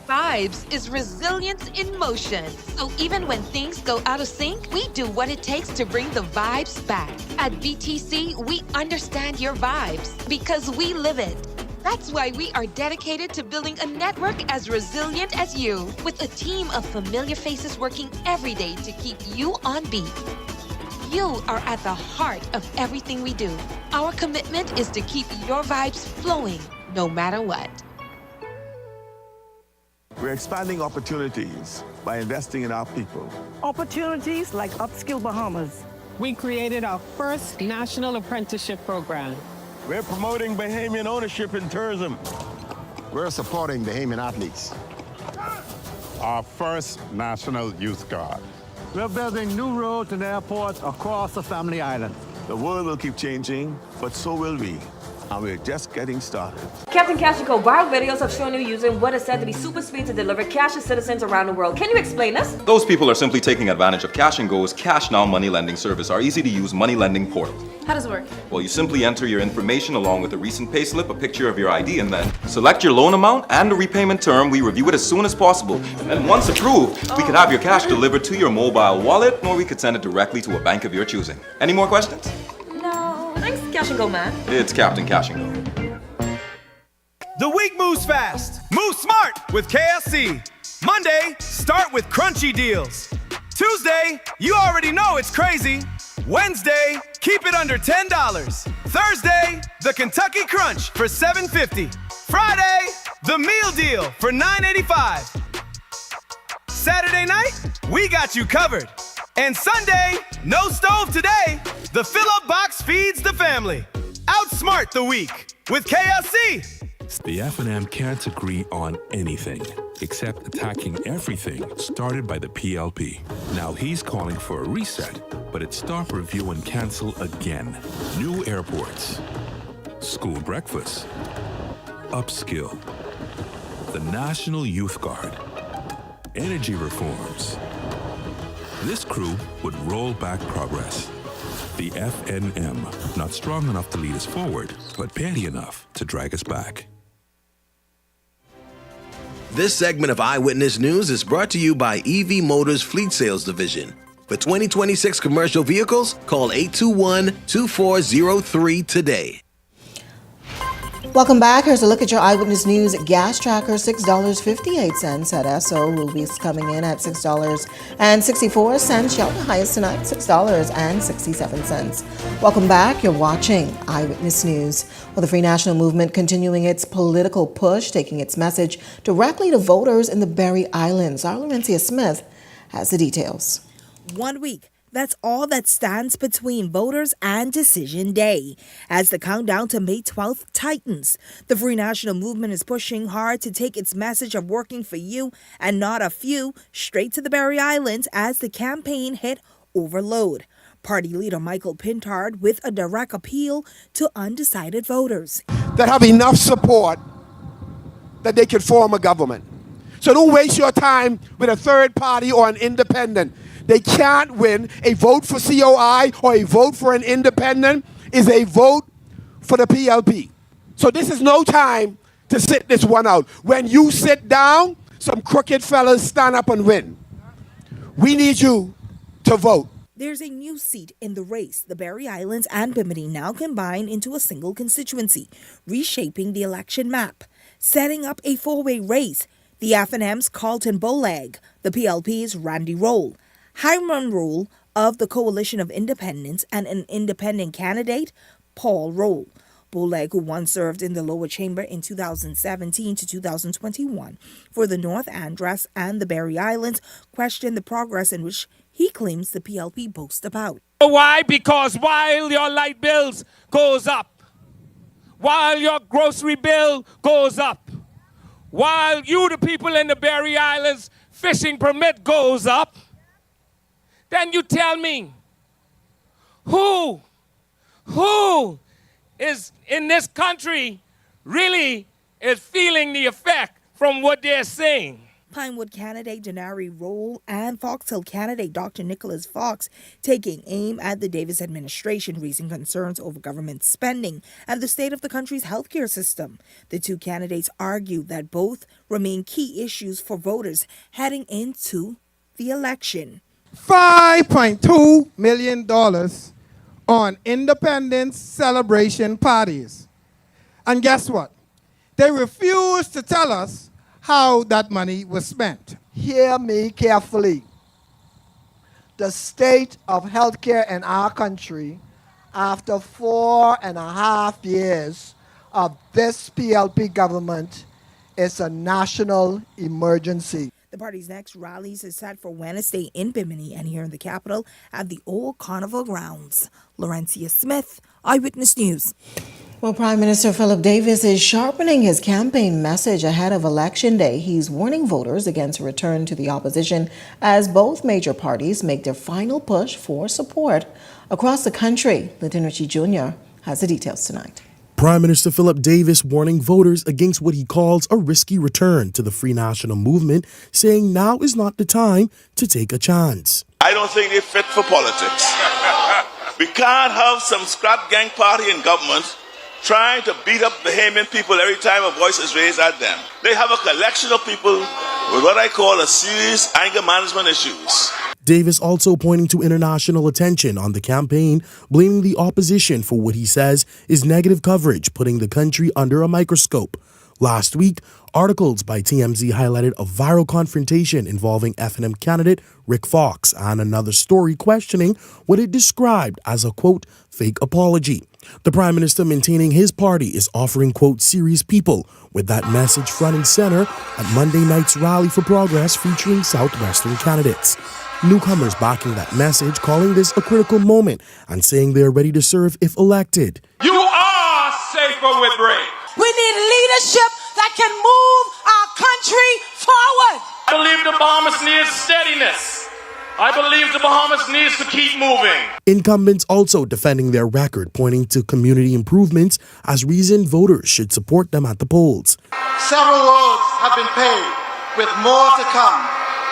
Vibes is resilience in motion. So even when things go out of sync, we do what it takes to bring the vibes back. At VTC, we understand your vibes because we live it. That's why we are dedicated to building a network as resilient as you, with a team of familiar faces working every day to keep you on beat. You are at the heart of everything we do. Our commitment is to keep your vibes flowing, no matter what. We're expanding opportunities by investing in our people. Opportunities like Upskill Bahamas. We created our first national apprenticeship program. We're promoting Bahamian ownership in tourism. We're supporting Bahamian athletes. Our first national youth guard. We're building new roads and airports across the Family Island. The world will keep changing, but so will we. And we're just getting started. Captain Cash & Go viral videos have shown you using what is said to be super speed to deliver cash to citizens around the world. Can you explain this? Those people are simply taking advantage of Cash & Go's Cash Now money lending service, our easy-to-use money lending portal. How does it work? Well, you simply enter your information along with a recent payslip, a picture of your ID, and then select your loan amount and the repayment term. We review it as soon as possible. And then once approved, we could have your cash delivered to your mobile wallet, or we could send it directly to a bank of your choosing. Any more questions? No. Thanks, Cash & Go, man. It's Captain Cash & Go. The week moves fast. Move smart with KFC. Monday, start with crunchy deals. Tuesday, you already know it's crazy. Wednesday, keep it under $10. Thursday, the Kentucky Crunch for $7.50. Friday, the meal deal for $9.85. Saturday night, we got you covered. And Sunday, no stove today. The fill-up box feeds the family. Outsmart the week with KFC. The F&M can't agree on anything except attacking everything started by the PLP. Now he's calling for a reset, but it's stop, review, and cancel again. New airports, school breakfast, upskill, the National Youth Guard, energy reforms. This crew would roll back progress. The FNM, not strong enough to lead us forward, but petty enough to drag us back. This segment of Eyewitness News is brought to you by EV Motors Fleet Sales Division. For 2026 commercial vehicles, call 821-2403 today. Welcome back. Here's a look at your Eyewitness News gas tracker. $6.58 at Esso. Ruby's coming in at $6.64. Shell the highest tonight, $6.67. Welcome back. You're watching Eyewitness News. Well, the Free National Movement continuing its political push, taking its message directly to voters in the Berry Islands. Our Laurencia Smith has the details. 1 week. That's all that stands between voters and Decision Day. As the countdown to May 12th tightens, the Free National Movement is pushing hard to take its message of working for you and not a few straight to the Berry Islands as the campaign hit overload. Party leader Michael Pintard with a direct appeal to undecided voters. That have enough support that they can form a government. So don't waste your time with a third party or an independent. They can't win. A vote for COI or a vote for an independent is a vote for the PLP. So this is no time to sit this one out. When you sit down, some crooked fellas stand up and win. We need you to vote. There's a new seat in the race. The Berry Islands and Bimini now combine into a single constituency, reshaping the election map, setting up a four-way race. The F&M's Carlton Bolag, the PLP's Randy Roll, Hyman Roll of the Coalition of Independents, and an independent candidate, Paul Roll. Bolag, who once served in the lower chamber in 2017 to 2021 for the North Andros and the Berry Islands, questioned the progress in which he claims the PLP boasts about. Why? Because while your light bills goes up, while your grocery bill goes up, while you, the people in the Berry Islands, fishing permit goes up, then you tell me, who is in this country really is feeling the effect from what they're saying? Pinewood candidate Denari Roll and Fox Hill candidate Dr. Nicholas Fox taking aim at the Davis administration, raising concerns over government spending and the state of the country's healthcare system. The two candidates argue that both remain key issues for voters heading into the election. $5.2 million on independence celebration parties. And guess what? They refuse to tell us how that money was spent. Hear me carefully. The state of healthcare in our country, after 4.5 years of this PLP government, is a national emergency. The party's next rallies is set for Wednesday in Bimini and here in the capital at the Old Carnival Grounds. Laurencia Smith, Eyewitness News. Well, Prime Minister Philip Davis is sharpening his campaign message ahead of Election Day. He's warning voters against a return to the opposition as both major parties make their final push for support across the country. Linton Ritchie Jr. has the details tonight. Prime Minister Philip Davis warning voters against what he calls a risky return to the Free National Movement, saying now is not the time to take a chance. I don't think they're fit for politics. We can't have some scrap gang party in government trying to beat up the Bahamian people every time a voice is raised at them. They have a collection of people with what I call a serious anger management issues. Davis also pointing to international attention on the campaign, blaming the opposition for what he says is negative coverage, putting the country under a microscope. Last week, articles by TMZ highlighted a viral confrontation involving F&M candidate Rick Fox and another story questioning what it described as a, quote, fake apology. The Prime Minister maintaining his party is offering, quote, serious people with that message front and center at Monday night's Rally for Progress featuring Southwestern candidates. Newcomers backing that message, calling this a critical moment and saying they are ready to serve if elected. You are safer with Ray. We need leadership that can move our country forward. I believe the Bahamas needs steadiness. I believe the Bahamas needs to keep moving. Incumbents also defending their record, pointing to community improvements as reason voters should support them at the polls. Several roads have been paved, with more to come.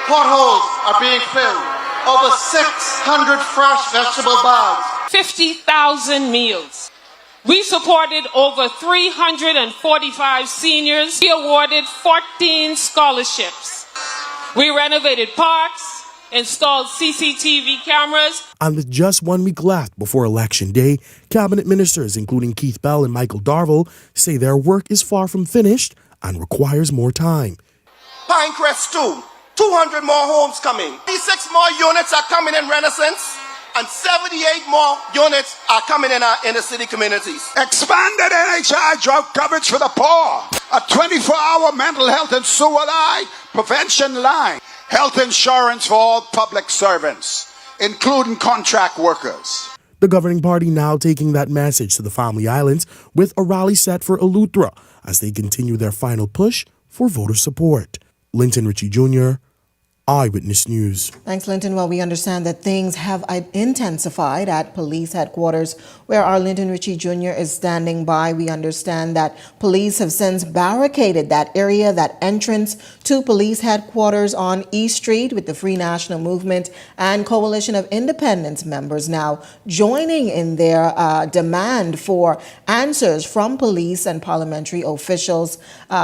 Potholes are being filled. Over 600 fresh vegetable bags. 50,000 meals. We supported over 345 seniors. We awarded 14 scholarships. We renovated parks, installed CCTV cameras. And with just 1 week left before Election Day, cabinet ministers, including Keith Bell and Michael Darville, say their work is far from finished and requires more time. Pinecrest 2, 200 more homes coming. 36 more units are coming in Renaissance, and 78 more units are coming in our inner city communities. Expanded NHI drug coverage for the poor. A 24-hour mental health and suicide prevention line. Health insurance for all public servants, including contract workers. The governing party now taking that message to the Family Islands with a rally set for Eleuthera as they continue their final push for voter support. Linton Ritchie Jr., Eyewitness News. Thanks, Linton. Well, we understand that things have intensified at police headquarters where our Linton Ritchie Jr. is standing by. We understand that police have since barricaded that area, that entrance to police headquarters on East Street, with the Free National Movement and Coalition of Independence members now joining in their demand for answers from police and parliamentary officials.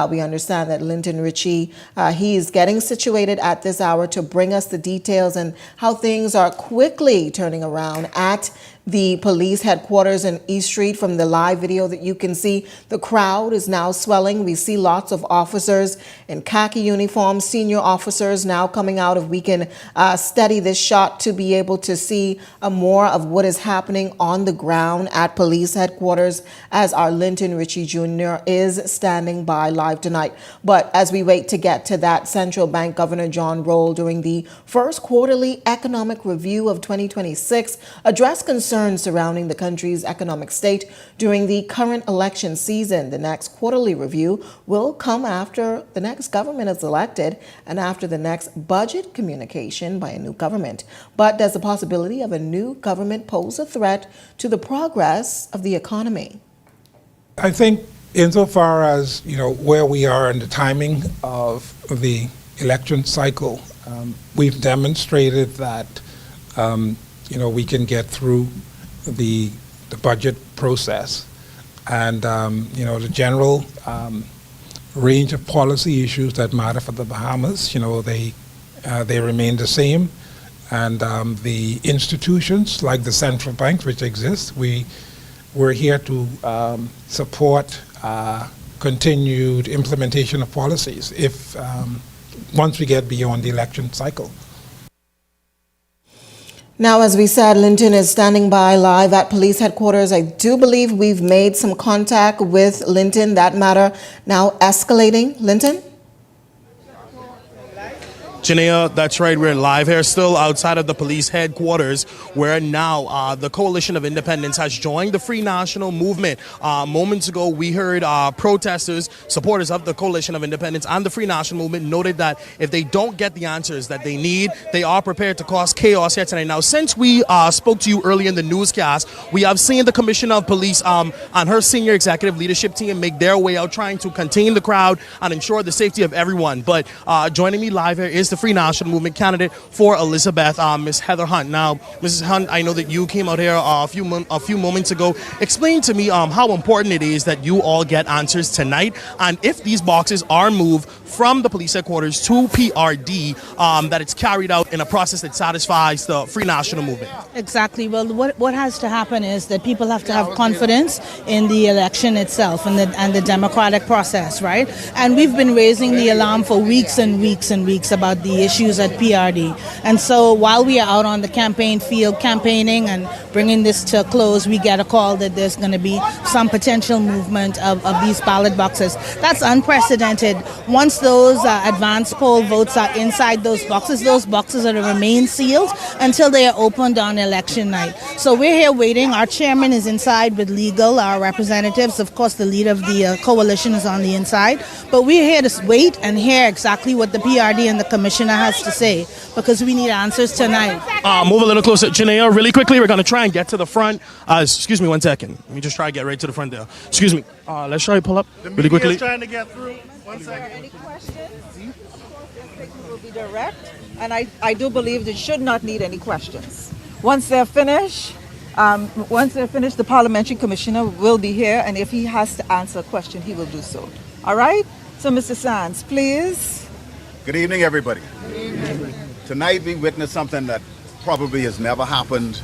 We understand that Linton Ritchie, he is getting situated at this hour to bring us the details and how things are quickly turning around at the police headquarters in East Street. From the live video that you can see, the crowd is now swelling. We see lots of officers in khaki uniforms, senior officers now coming out. If we can study this shot to be able to see more of what is happening on the ground at police headquarters as our Linton Ritchie Jr. is standing by live tonight. But as we wait to get to that, Central Bank Governor John Roll, during the first quarterly economic review of 2026, addressed concerns surrounding the country's economic state during the current election season. The next quarterly review will come after the next government is elected and after the next budget communication by a new government. But does the possibility of a new government pose a threat to the progress of the economy? I think insofar as, where we are in the timing of the election cycle, we've demonstrated that we can get through the budget process, and the general range of policy issues that matter for the Bahamas, they remain the same, and the institutions like the central bank, which exists, we're here to support continued implementation of policies if once we get beyond the election cycle. Now, as we said, Linton is standing by live at police headquarters. I do believe we've made some contact with Linton. That matter now escalating. Linton? Janea, that's right. We're live here still outside of the police headquarters, where now the Coalition of Independence has joined the Free National Movement. Moments ago, we heard protesters, supporters of the Coalition of Independence and the Free National Movement noted that if they don't get the answers that they need, they are prepared to cause chaos here tonight. Now, since we spoke to you earlier in the newscast, we have seen the Commissioner of Police and her senior executive leadership team make their way out, trying to contain the crowd and ensure the safety of everyone. But joining me live here is the Free National Movement candidate for Elizabeth, Ms. Heather Hunt. Now, Mrs. Hunt, I know that you came out here a few moments ago. Explain to me how important it is that you all get answers tonight, and if these boxes are moved from the police headquarters to PRD, that it's carried out in a process that satisfies the Free National Movement. Exactly. Well, what has to happen is that people have to have confidence in the election itself and the democratic process, right? And we've been raising the alarm for weeks and weeks and weeks about the issues at PRD. And so while we are out on the campaign field campaigning and bringing this to a close, we get a call that there's going to be some potential movement of these ballot boxes. That's unprecedented. Once those advance poll votes are inside those boxes are to remain sealed until they are opened on election night. So we're here waiting. Our chairman is inside with legal, our representatives. Of course, the leader of the coalition is on the inside. But we're here to wait and hear exactly what the PRD and the commissioner has to say, because we need answers tonight. Move a little closer. Janelle, really quickly, we're going to try and get to the front. Excuse me 1 second. Let me just try to get right to the front there. Excuse me. Let's try to pull up really quickly. Trying to get through. 1 second. Any questions? Will be direct, and I do believe they should not need any questions. Once they're finished, the parliamentary commissioner will be here, and if he has to answer a question, he will do so. All right? So, Mr. Sands, please. Good evening, everybody. Tonight we witnessed something that probably has never happened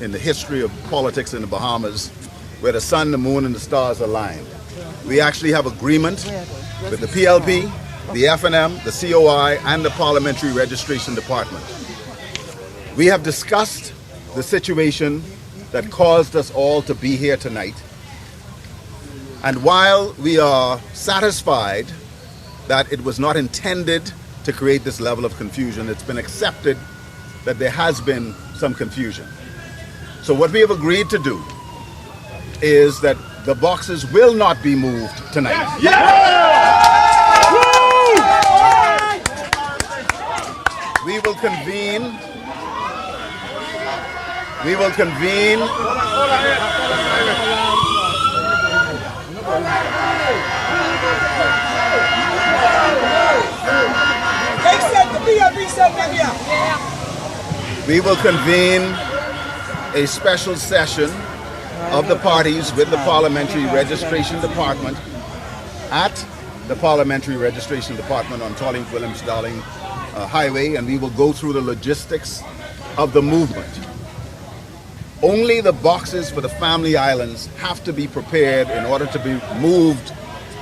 in the history of politics in the Bahamas, where the sun, the moon, and the stars aligned. We actually have agreement with the PLP, the FNM, the COI, and the Parliamentary Registration Department. We have discussed the situation that caused us all to be here tonight. And while we are satisfied that it was not intended to create this level of confusion, it's been accepted that there has been some confusion. So what we have agreed to do is that the boxes will not be moved tonight. We will convene. We will convene a special session of the parties with the Parliamentary Registration Department at the Parliamentary Registration Department on Tolling Williams Darling Highway, and we will go through the logistics of the movement. Only the boxes for the family islands have to be prepared in order to be moved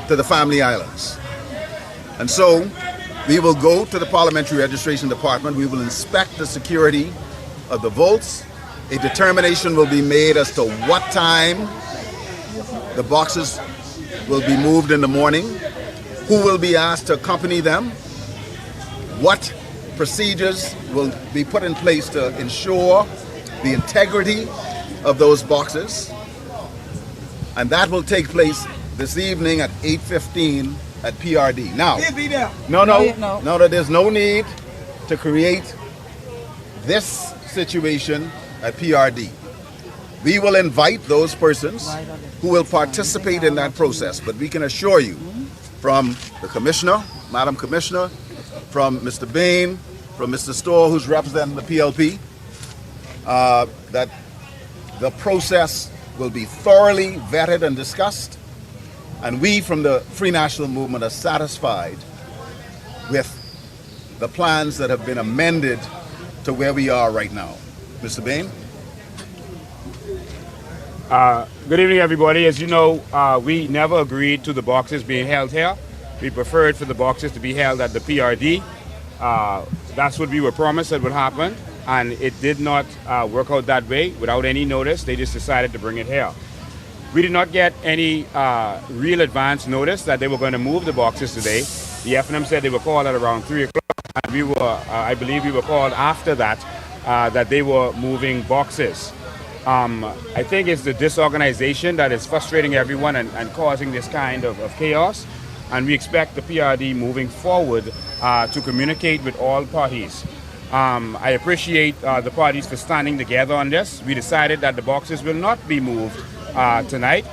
to the family islands. And so we will go to the Parliamentary Registration Department, we will inspect the security of the votes. A determination will be made as to what time the boxes will be moved in the morning, who will be asked to accompany them, what procedures will be put in place to ensure the integrity of those boxes. And that will take place this evening at 8:15 at PRD. Now, no, there's no need to create this situation at PRD. We will invite those persons who will participate in that process, but we can assure you from the Commissioner, Madam Commissioner, from Mr. Bain, from Mr. Storr, who's representing the PLP, that the process will be thoroughly vetted and discussed, and we from the Free National Movement are satisfied with the plans that have been amended to where we are right now. Mr. Bain? Good evening, everybody. As you know, we never agreed to the boxes being held here. We preferred for the boxes to be held at the PRD. That's what we were promised that would happen, and it did not work out that way. Without any notice, they just decided to bring it here. We did not get any real advance notice that they were going to move the boxes today. The FNM said they were called at around 3 o'clock, and we were, I believe we were called after that, that they were moving boxes. I think it's the disorganization that is frustrating everyone and causing this kind of chaos. And we expect the PRD moving forward to communicate with all parties. I appreciate the parties for standing together on this. We decided that the boxes will not be moved tonight.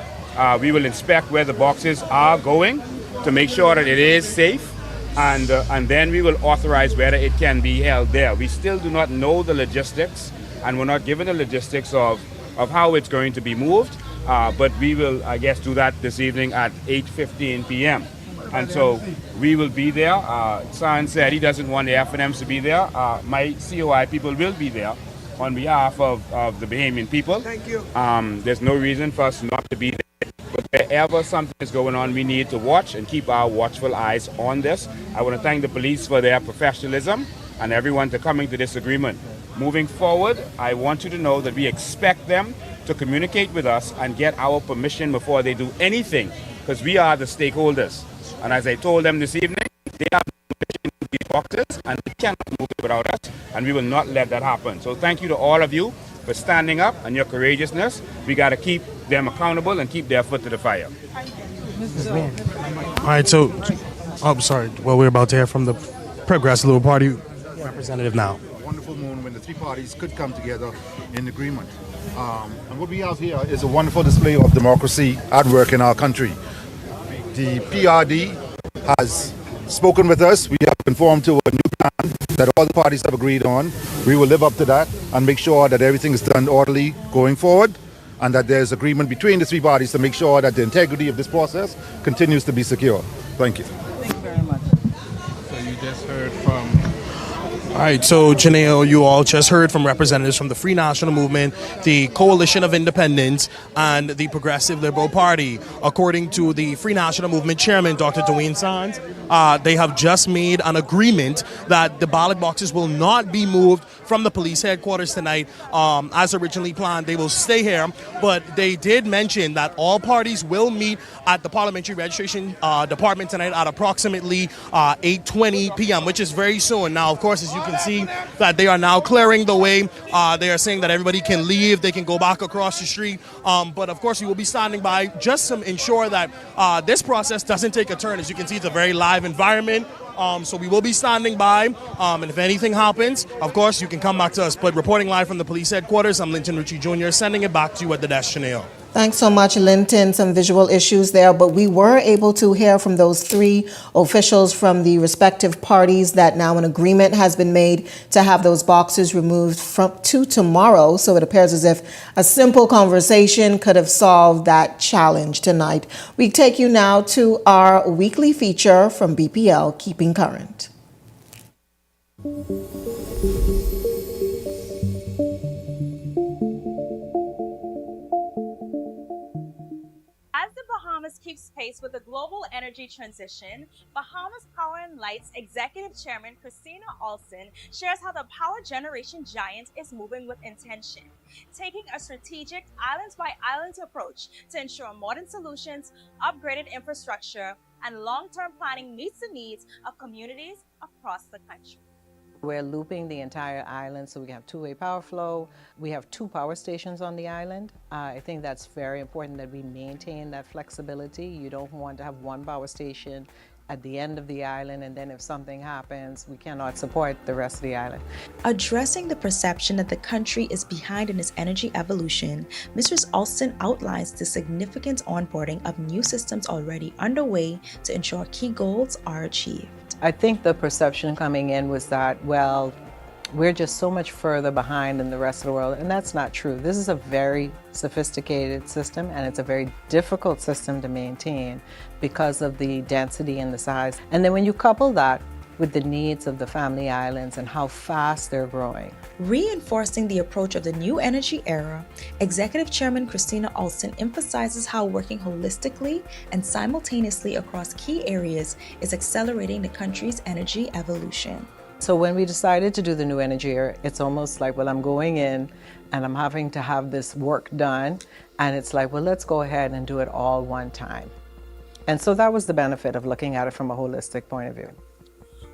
We will inspect where the boxes are going to make sure that it is safe, and then we will authorize whether it can be held there. We still do not know the logistics, and we're not given the logistics of how it's going to be moved, but we will, I guess, do that this evening at 8:15 p.m. And so we will be there. San said he doesn't want the FNMs to be there. My COI people will be there on behalf of the Bahamian people. Thank you. There's no reason for us not to be there. But wherever something is going on, we need to watch and keep our watchful eyes on this. I want to thank the police for their professionalism and everyone for coming to this agreement. Moving forward, I want you to know that we expect them to communicate with us and get our permission before they do anything, because we are the stakeholders. And as I told them this evening, They have these boxes and they cannot move it without us, and we will not let that happen. So thank you to all of you for standing up and your courageousness. We got to keep them accountable and keep their foot to the fire. All right, so, sorry. Well, we're about to hear from the Progressive Liberal Party representative now. Wonderful moment when the three parties could come together in agreement. And what we have here is a wonderful display of democracy at work in our country. The PRD has spoken with us. We have conformed to a new plan that all the parties have agreed on. We will live up to that and make sure that everything is done orderly going forward, and that there's agreement between the three parties to make sure that the integrity of this process continues to be secure. Thank you. Thank you very much. So you just heard from... All right, so Janelle, you all just heard from representatives from the Free National Movement, the Coalition of Independents, and the Progressive Liberal Party. According to the Free National Movement chairman, Dr. Dwayne Sands, they have just made an agreement that the ballot boxes will not be moved from the police headquarters tonight as originally planned. They will stay here, but they did mention that all parties will meet at the Parliamentary Registration Department tonight at approximately 8:20 p.m., which is very soon. Now, of course, as you can see, that they are now clearing the way. They are saying that everybody can leave. They can go back across the street. But, of course, we will be standing by just to ensure that this process doesn't take a turn. As you can see, it's a very live environment. So we will be standing by, and if anything happens, of course, you can come back to us. But reporting live from the police headquarters, I'm Linton Ritchie Jr., sending it back to you at the desk, Janelle. Thanks so much, Linton. Some visual issues there, but we were able to hear from those three officials from the respective parties that now an agreement has been made to have those boxes removed to tomorrow. So it appears as if a simple conversation could have solved that challenge tonight. We take you now to our weekly feature from BPL, Keeping Current. As the Bahamas keeps pace with the global energy transition, Bahamas Power and Light's Executive Chairman Christina Alston shares how the power generation giant is moving with intention, taking a strategic island-by-island approach to ensure modern solutions, upgraded infrastructure, and long-term planning meets the needs of communities across the country. We're looping the entire island, so we have two-way power flow. We have 2 power stations on the island. I think that's very important that we maintain that flexibility. You don't want to have one power station at the end of the island, and then if something happens, we cannot support the rest of the island. Addressing the perception that the country is behind in its energy evolution, Mrs. Alston outlines the significant onboarding of new systems already underway to ensure key goals are achieved. I think the perception coming in was that, well, we're just so much further behind than the rest of the world, and that's not true. This is a very sophisticated system, and it's a very difficult system to maintain because of the density and the size. And then when you couple that with the needs of the family islands and how fast they're growing. Reinforcing the approach of the new energy era, Executive Chairman Christina Alston emphasizes how working holistically and simultaneously across key areas is accelerating the country's energy evolution. So when we decided to do the new energy era, it's almost like, well, I'm going in and I'm having to have this work done, and it's like, well, let's go ahead and do it all one time. And so that was the benefit of looking at it from a holistic point of view.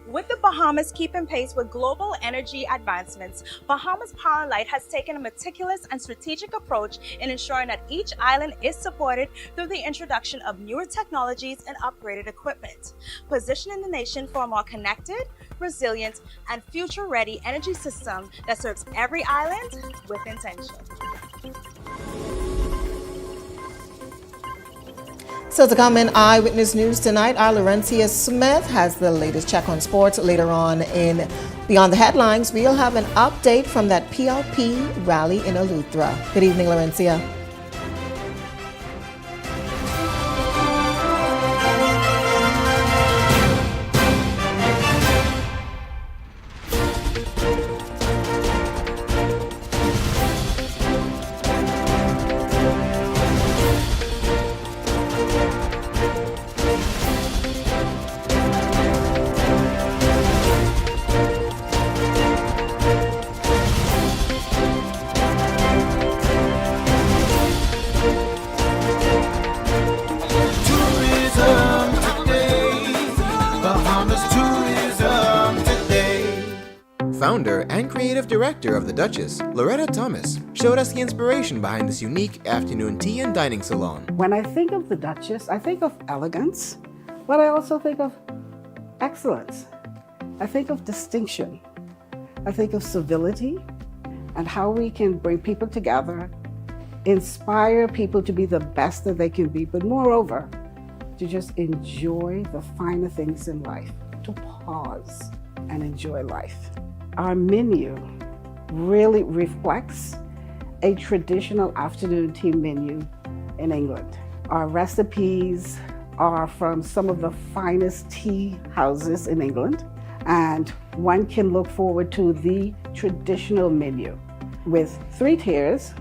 With the Bahamas keeping pace with global energy advancements, Bahamas Power and Light has taken a meticulous and strategic approach in ensuring that each island is supported through the introduction of newer technologies and upgraded equipment, positioning the nation for a more connected, resilient, and future-ready energy system that serves every island with intention. So to come in Eyewitness News tonight, our Laurencia Smith has the latest check on sports. Later on in Beyond the Headlines, we'll have an update from that PLP rally in Eleuthera. Good evening, Laurencia. founder and creative director of The Duchess, Loretta Thomas, showed us the inspiration behind this unique afternoon tea and dining salon. When I think of The Duchess, I think of elegance, but I also think of excellence. I think of distinction. I think of civility and how we can bring people together, inspire people to be the best that they can be, but moreover, to just enjoy the finer things in life, to pause and enjoy life. Our menu really reflects a traditional afternoon tea menu in England. Our recipes are from some of the finest tea houses in England, and one can look forward to the traditional menu with 3 tiers.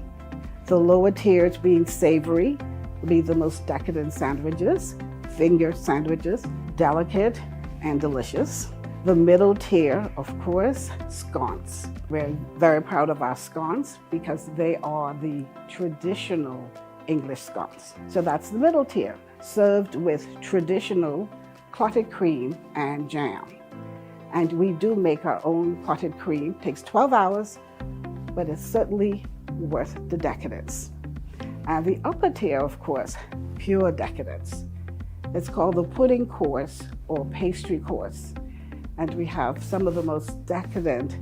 The lower tiers being savory, be the most decadent sandwiches, finger sandwiches, delicate and delicious. The middle tier, of course, scones. We're very proud of our scones because they are the traditional English scones. So that's the middle tier, served with traditional clotted cream and jam. And we do make our own clotted cream. Takes 12 hours, but it's certainly worth the decadence. And the upper tier, of course, pure decadence. It's called the pudding course or pastry course. And we have some of the most decadent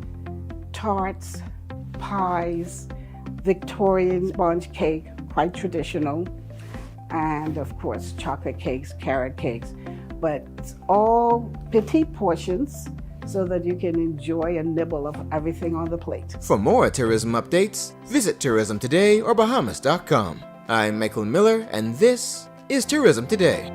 tarts, pies, Victorian sponge cake, quite traditional, and of course, chocolate cakes, carrot cakes. But it's all petite portions so that you can enjoy a nibble of everything on the plate. For more tourism updates, visit Tourism Today or Bahamas.com. I'm Michael Miller, and this is Tourism Today.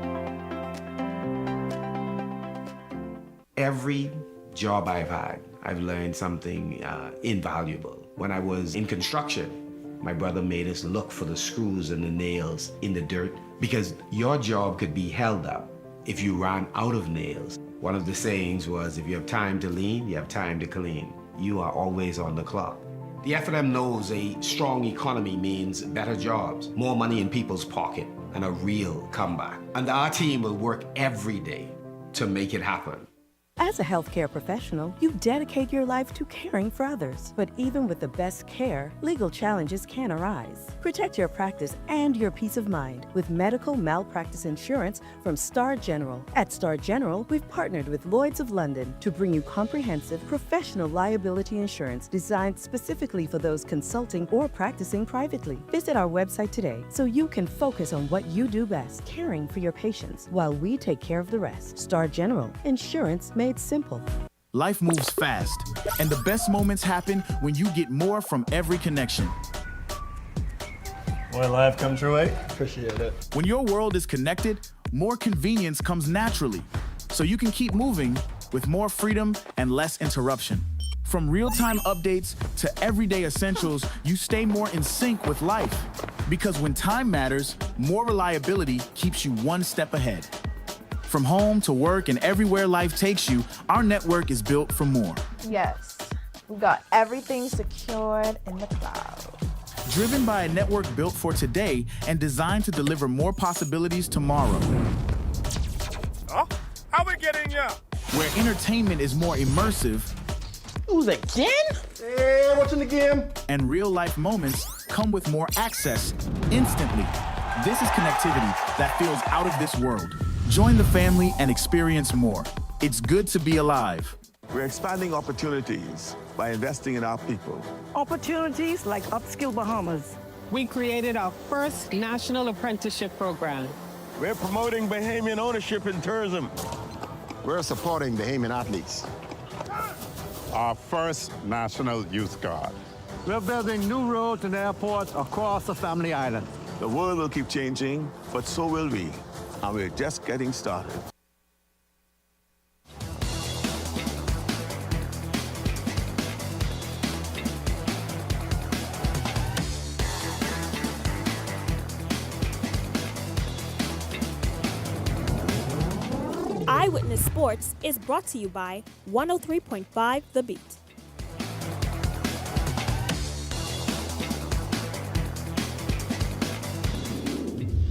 Every job I've had, I've learned something invaluable. When I was in construction, my brother made us look for the screws and the nails in the dirt because your job could be held up if you ran out of nails. One of the sayings was, if you have time to lean, you have time to clean. You are always on the clock. The F&M knows a strong economy means better jobs, more money in people's pocket, and a real comeback. And our team will work every day to make it happen. As a healthcare professional, you dedicate your life to caring for others. But even with the best care, legal challenges can arise. Protect your practice and your peace of mind with medical malpractice insurance from Star General. At Star General, we've partnered with Lloyd's of London to bring you comprehensive professional liability insurance designed specifically for those consulting or practicing privately. Visit our website today so you can focus on what you do best, caring for your patients while we take care of the rest. Star General, insurance made simple. Life moves fast, and the best moments happen when you get more from every connection. Boy, life come true, eh? Appreciate it. When your world is connected, more convenience comes naturally, so you can keep moving with more freedom and less interruption. From real-time updates to everyday essentials, you stay more in sync with life. Because when time matters, more reliability keeps you one step ahead. From home to work and everywhere life takes you, our network is built for more. Yes, we got everything secured in the cloud. Driven by a network built for today and designed to deliver more possibilities tomorrow. Oh, how we getting ya? Where entertainment is more immersive. Who's again? Hey, watching the game. And real-life moments come with more access instantly. This is connectivity that feels out of this world. Join the family and experience more. It's good to be alive. We're expanding opportunities by investing in our people. Opportunities like Upskill Bahamas. We created our first national apprenticeship program. We're promoting Bahamian ownership in tourism. We're supporting Bahamian athletes. Our first National Youth Guard. We're building new roads and airports across the Family Island. The world will keep changing, but so will we. And we're just getting started. Eyewitness Sports is brought to you by 103.5 The Beat.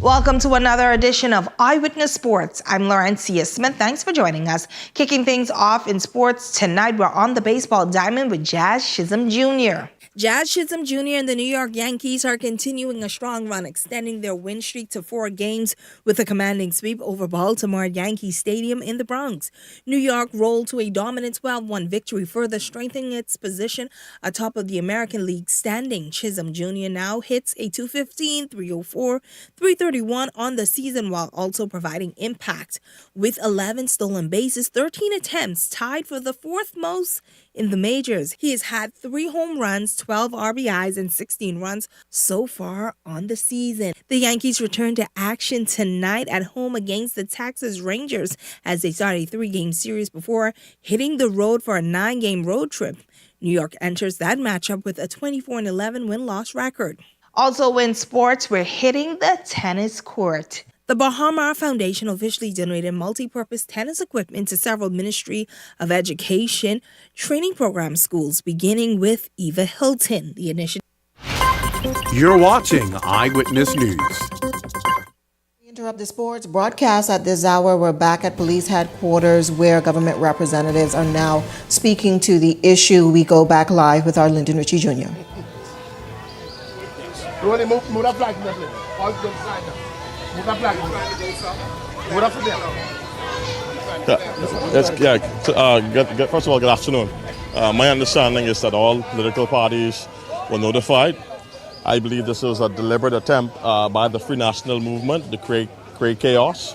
Welcome to another edition of Eyewitness Sports. I'm Laurencia Smith. Thanks for joining us. Kicking things off in sports tonight, we're on the baseball diamond with Jazz Chisholm Jr. Jazz Chisholm Jr. and the New York Yankees are continuing a strong run, extending their win streak to 4 games with a commanding sweep over Baltimore at Yankee Stadium in the Bronx. New York rolled to a dominant 12-1 victory, further strengthening its position atop of the American League standing. Chisholm Jr. now hits a .215, .304, .331 on the season, while also providing impact with 11 stolen bases, 13 attempts, tied for the 4th most in the majors. He has had 3 home runs, 12 RBIs, and 16 runs so far on the season. The Yankees return to action tonight at home against the Texas Rangers as they start a 3-game series before hitting the road for a 9-game road trip. New York enters that matchup with a 24-11 win-loss record. Also in sports, we're hitting the tennis court. The Bahamas Foundation officially donated multi-purpose tennis equipment to several Ministry of Education training program schools, beginning with Eva Hilton. The initiative. You're watching Eyewitness News. Interrupt the sports broadcast at this hour. We're back at police headquarters where government representatives are now speaking to the issue. We go back live with our Lyndon Ritchie Jr. Move that flag, all the flag. Move that flag. Move that flag. First of all, good afternoon. My understanding is that all political parties were notified. I believe this was a deliberate attempt by the Free National Movement to create chaos.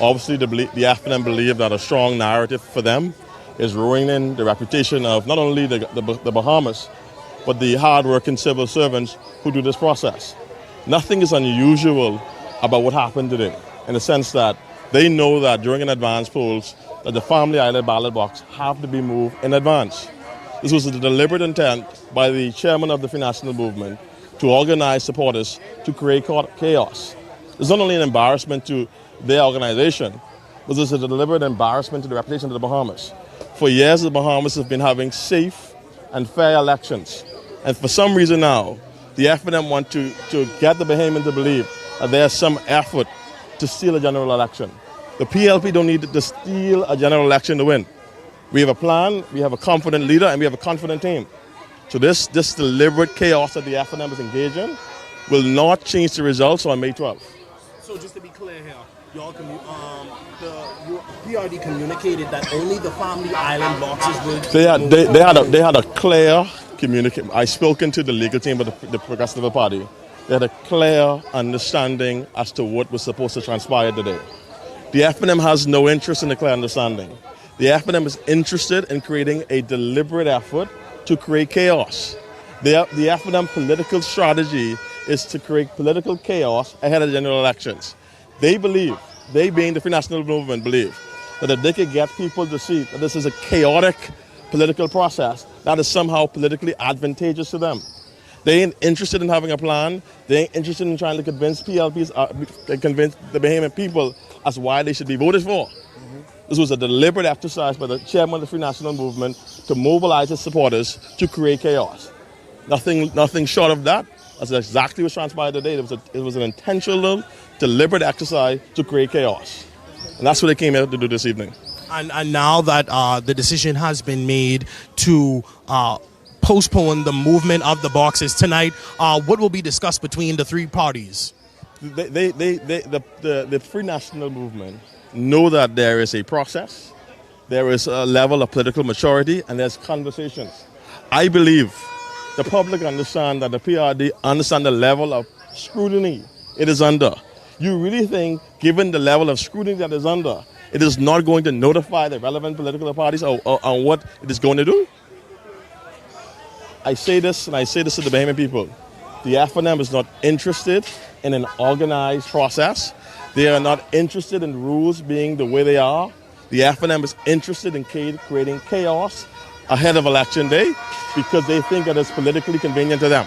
Obviously, the FNM believe that a strong narrative for them is ruining the reputation of not only the Bahamas, but the hard-working civil servants who do this process. Nothing is unusual about what happened today, in the sense that they know that during an advance polls, that the Family Island ballot box have to be moved in advance. This was a deliberate intent by the chairman of the Free National Movement to organize supporters to create chaos. It's not only an embarrassment to their organization, but it's a deliberate embarrassment to the reputation of the Bahamas. For years, the Bahamas have been having safe and fair elections. And for some reason now, the FNM want to get the Bahamians to believe that there's some effort to steal a general election. The PLP don't need to steal a general election to win. We have a plan, we have a confident leader, and we have a confident team. So this deliberate chaos that the FNM is engaged in will not change the results on May 12th. So just to be clear here, your PRD communicated that only the Family Island boxes would. They had a clear communication. I spoken to the legal team of the Progressive Party. They had a clear understanding as to what was supposed to transpire today. The FNM has no interest in a clear understanding. The FNM is interested in creating a deliberate effort to create chaos. The FNM political strategy is to create political chaos ahead of the general elections. They believe, they being the Free National Movement, believe that if they could get people to see that this is a chaotic political process, that is somehow politically advantageous to them. They ain't interested in having a plan. They ain't interested in trying to convince PLPs, convince the Bahamian people as why they should be voted for. This was a deliberate exercise by the chairman of the Free National Movement to mobilize his supporters to create chaos. Nothing short of that. That's exactly what transpired today. It was an intentional, deliberate exercise to create chaos. And that's what they came here to do this evening. And now that the decision has been made to postpone the movement of the boxes tonight, what will be discussed between the 3 parties? The Free National Movement know that there is a process, there is a level of political maturity, and there's conversations. I believe the public understand that the PRD understand the level of scrutiny it is under. You really think, given the level of scrutiny that is under, it is not going to notify the relevant political parties on what it is going to do? I say this, and I say this to the Bahamian people. The FNM is not interested in an organized process. They are not interested in rules being the way they are. The FNM is interested in creating chaos ahead of Election Day because they think that it's politically convenient to them.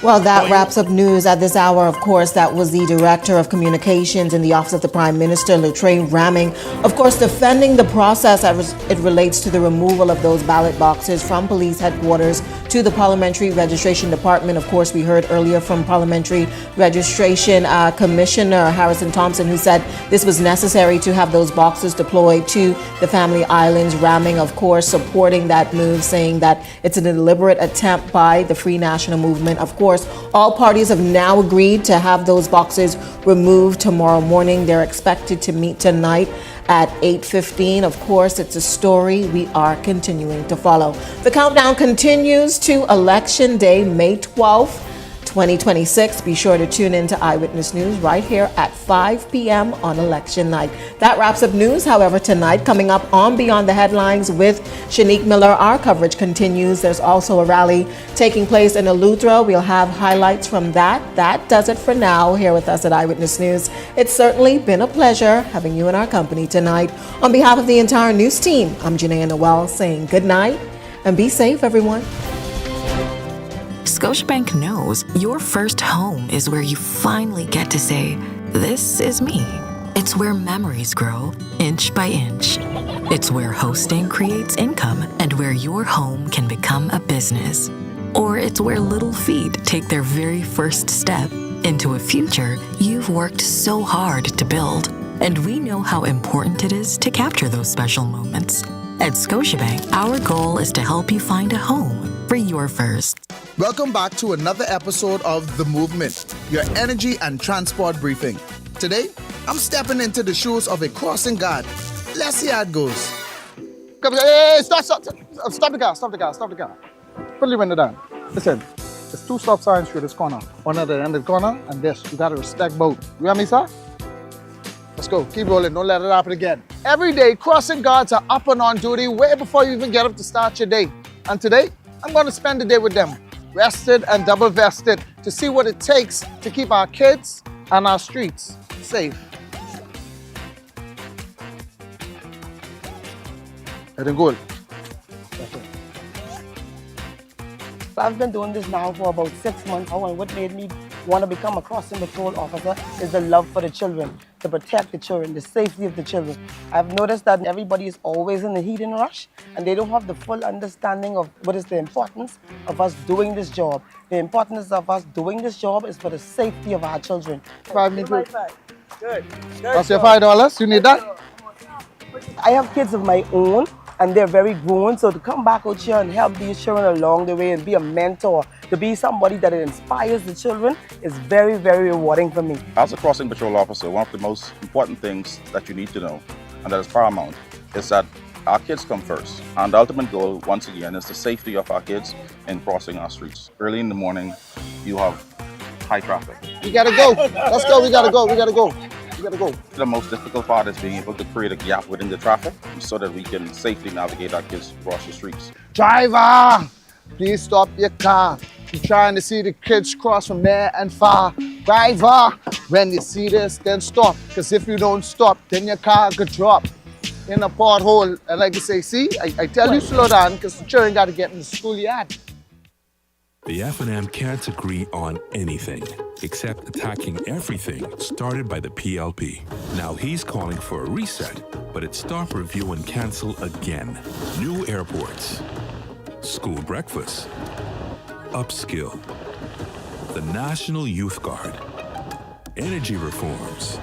Well, that wraps up news at this hour. Of course, that was the Director of Communications in the Office of the Prime Minister, Luttrell Ramming, of course, defending the process as it relates to the removal of those ballot boxes from police headquarters to the Parliamentary Registration Department. Of course, we heard earlier from Parliamentary Registration Commissioner Harrison Thompson, who said this was necessary to have those boxes deployed to the family islands. Ramming, of course, supporting that move, saying that it's a deliberate attempt by the Free National Movement. Of course, all parties have now agreed to have those boxes removed tomorrow morning. They're expected to meet tonight at 8:15. Of course, it's a story we are continuing to follow. The countdown continues to Election Day, May 12th, 2026. Be sure to tune in to Eyewitness News right here at 5 p.m. on election night. That wraps up news. However, tonight, coming up on Beyond the Headlines with Shanique Miller, our coverage continues. There's also a rally taking place in Eleuthera. We'll have highlights from that. That does it for now here with us at Eyewitness News. It's certainly been a pleasure having you in our company tonight. On behalf of the entire news team, I'm Janaea Noel saying good night and be safe, everyone. Scotiabank knows your first home is where you finally get to say, "This is me." It's where memories grow inch by inch. It's where hosting creates income and where your home can become a business. Or it's where little feet take their very first step into a future you've worked so hard to build. And we know how important it is to capture those special moments. At Scotiabank, our goal is to help you find a home for your first. Welcome back to another episode of The Movement, your energy and transport briefing. Today, I'm stepping into the shoes of a crossing guard. Let's see how it goes. Hey, stop the car. Put the window down. Listen, there's 2 stop signs through this corner. One at the end of the corner, and this. You gotta respect both. You hear me, sir? Let's go, keep rolling, don't let it happen again. Every day, crossing guards are up and on duty way before you even get up to start your day. And today, I'm gonna spend the day with them, rested and double vested, to see what it takes to keep our kids and our streets safe. Heading good. I've been doing this now for about 6 months now, and what made me want to become a crossing patrol officer is the love for the children, to protect the children, the safety of the children. I've noticed that everybody is always in the heat and rush, and they don't have the full understanding of what is the importance of us doing this job. The importance of us doing this job is for the safety of our children. Good. That's your $5. You need that? I have kids of my own, and they're very grown, so to come back out here and help these children along the way and be a mentor, to be somebody that inspires the children is very, very rewarding for me. As a crossing patrol officer, one of the most important things that you need to know, and that is paramount, is that our kids come first. And the ultimate goal, once again, is the safety of our kids in crossing our streets. Early in the morning, you have high traffic. We gotta go. Let's go, we gotta go. The most difficult part is being able to create a gap within the traffic so that we can safely navigate our kids across the streets. Driver, please stop your car. You're trying to see the kids cross from there and far. Driver, when you see this, then stop. Because if you don't stop, then your car could drop in a pothole. And like you say, see, I tell you slow down because the children got to get in the schoolyard. The F&M can't agree on anything except attacking everything started by the PLP. Now he's calling for a reset, but it's stop, review, and cancel again. New airports, school breakfast, upskill, the National Youth Guard, energy reforms.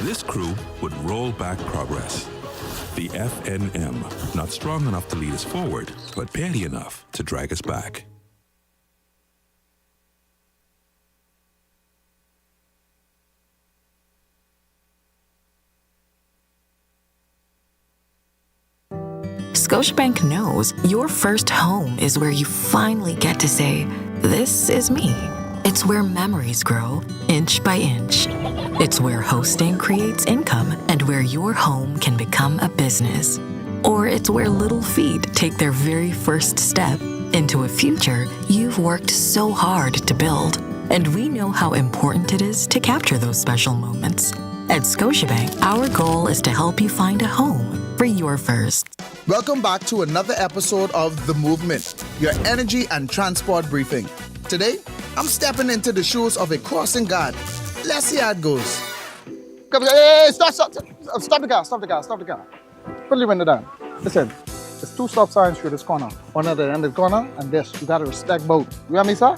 This crew would roll back progress. The F&M, not strong enough to lead us forward, but petty enough to drag us back. Scotiabank knows your first home is where you finally get to say, "This is me." It's where memories grow inch by inch. It's where hosting creates income and where your home can become a business. Or it's where little feet take their very first step into a future you've worked so hard to build. And we know how important it is to capture those special moments. At Scotiabank, our goal is to help you find a home for your first. Welcome back to another episode of The Movement, your energy and transport briefing. Today, I'm stepping into the shoes of a crossing guard. Let's see how it goes. Hey, stop the car. Put the window down. Listen, There's two stop signs through this corner. One at the end of the corner and this. You gotta respect both. You hear me, sir?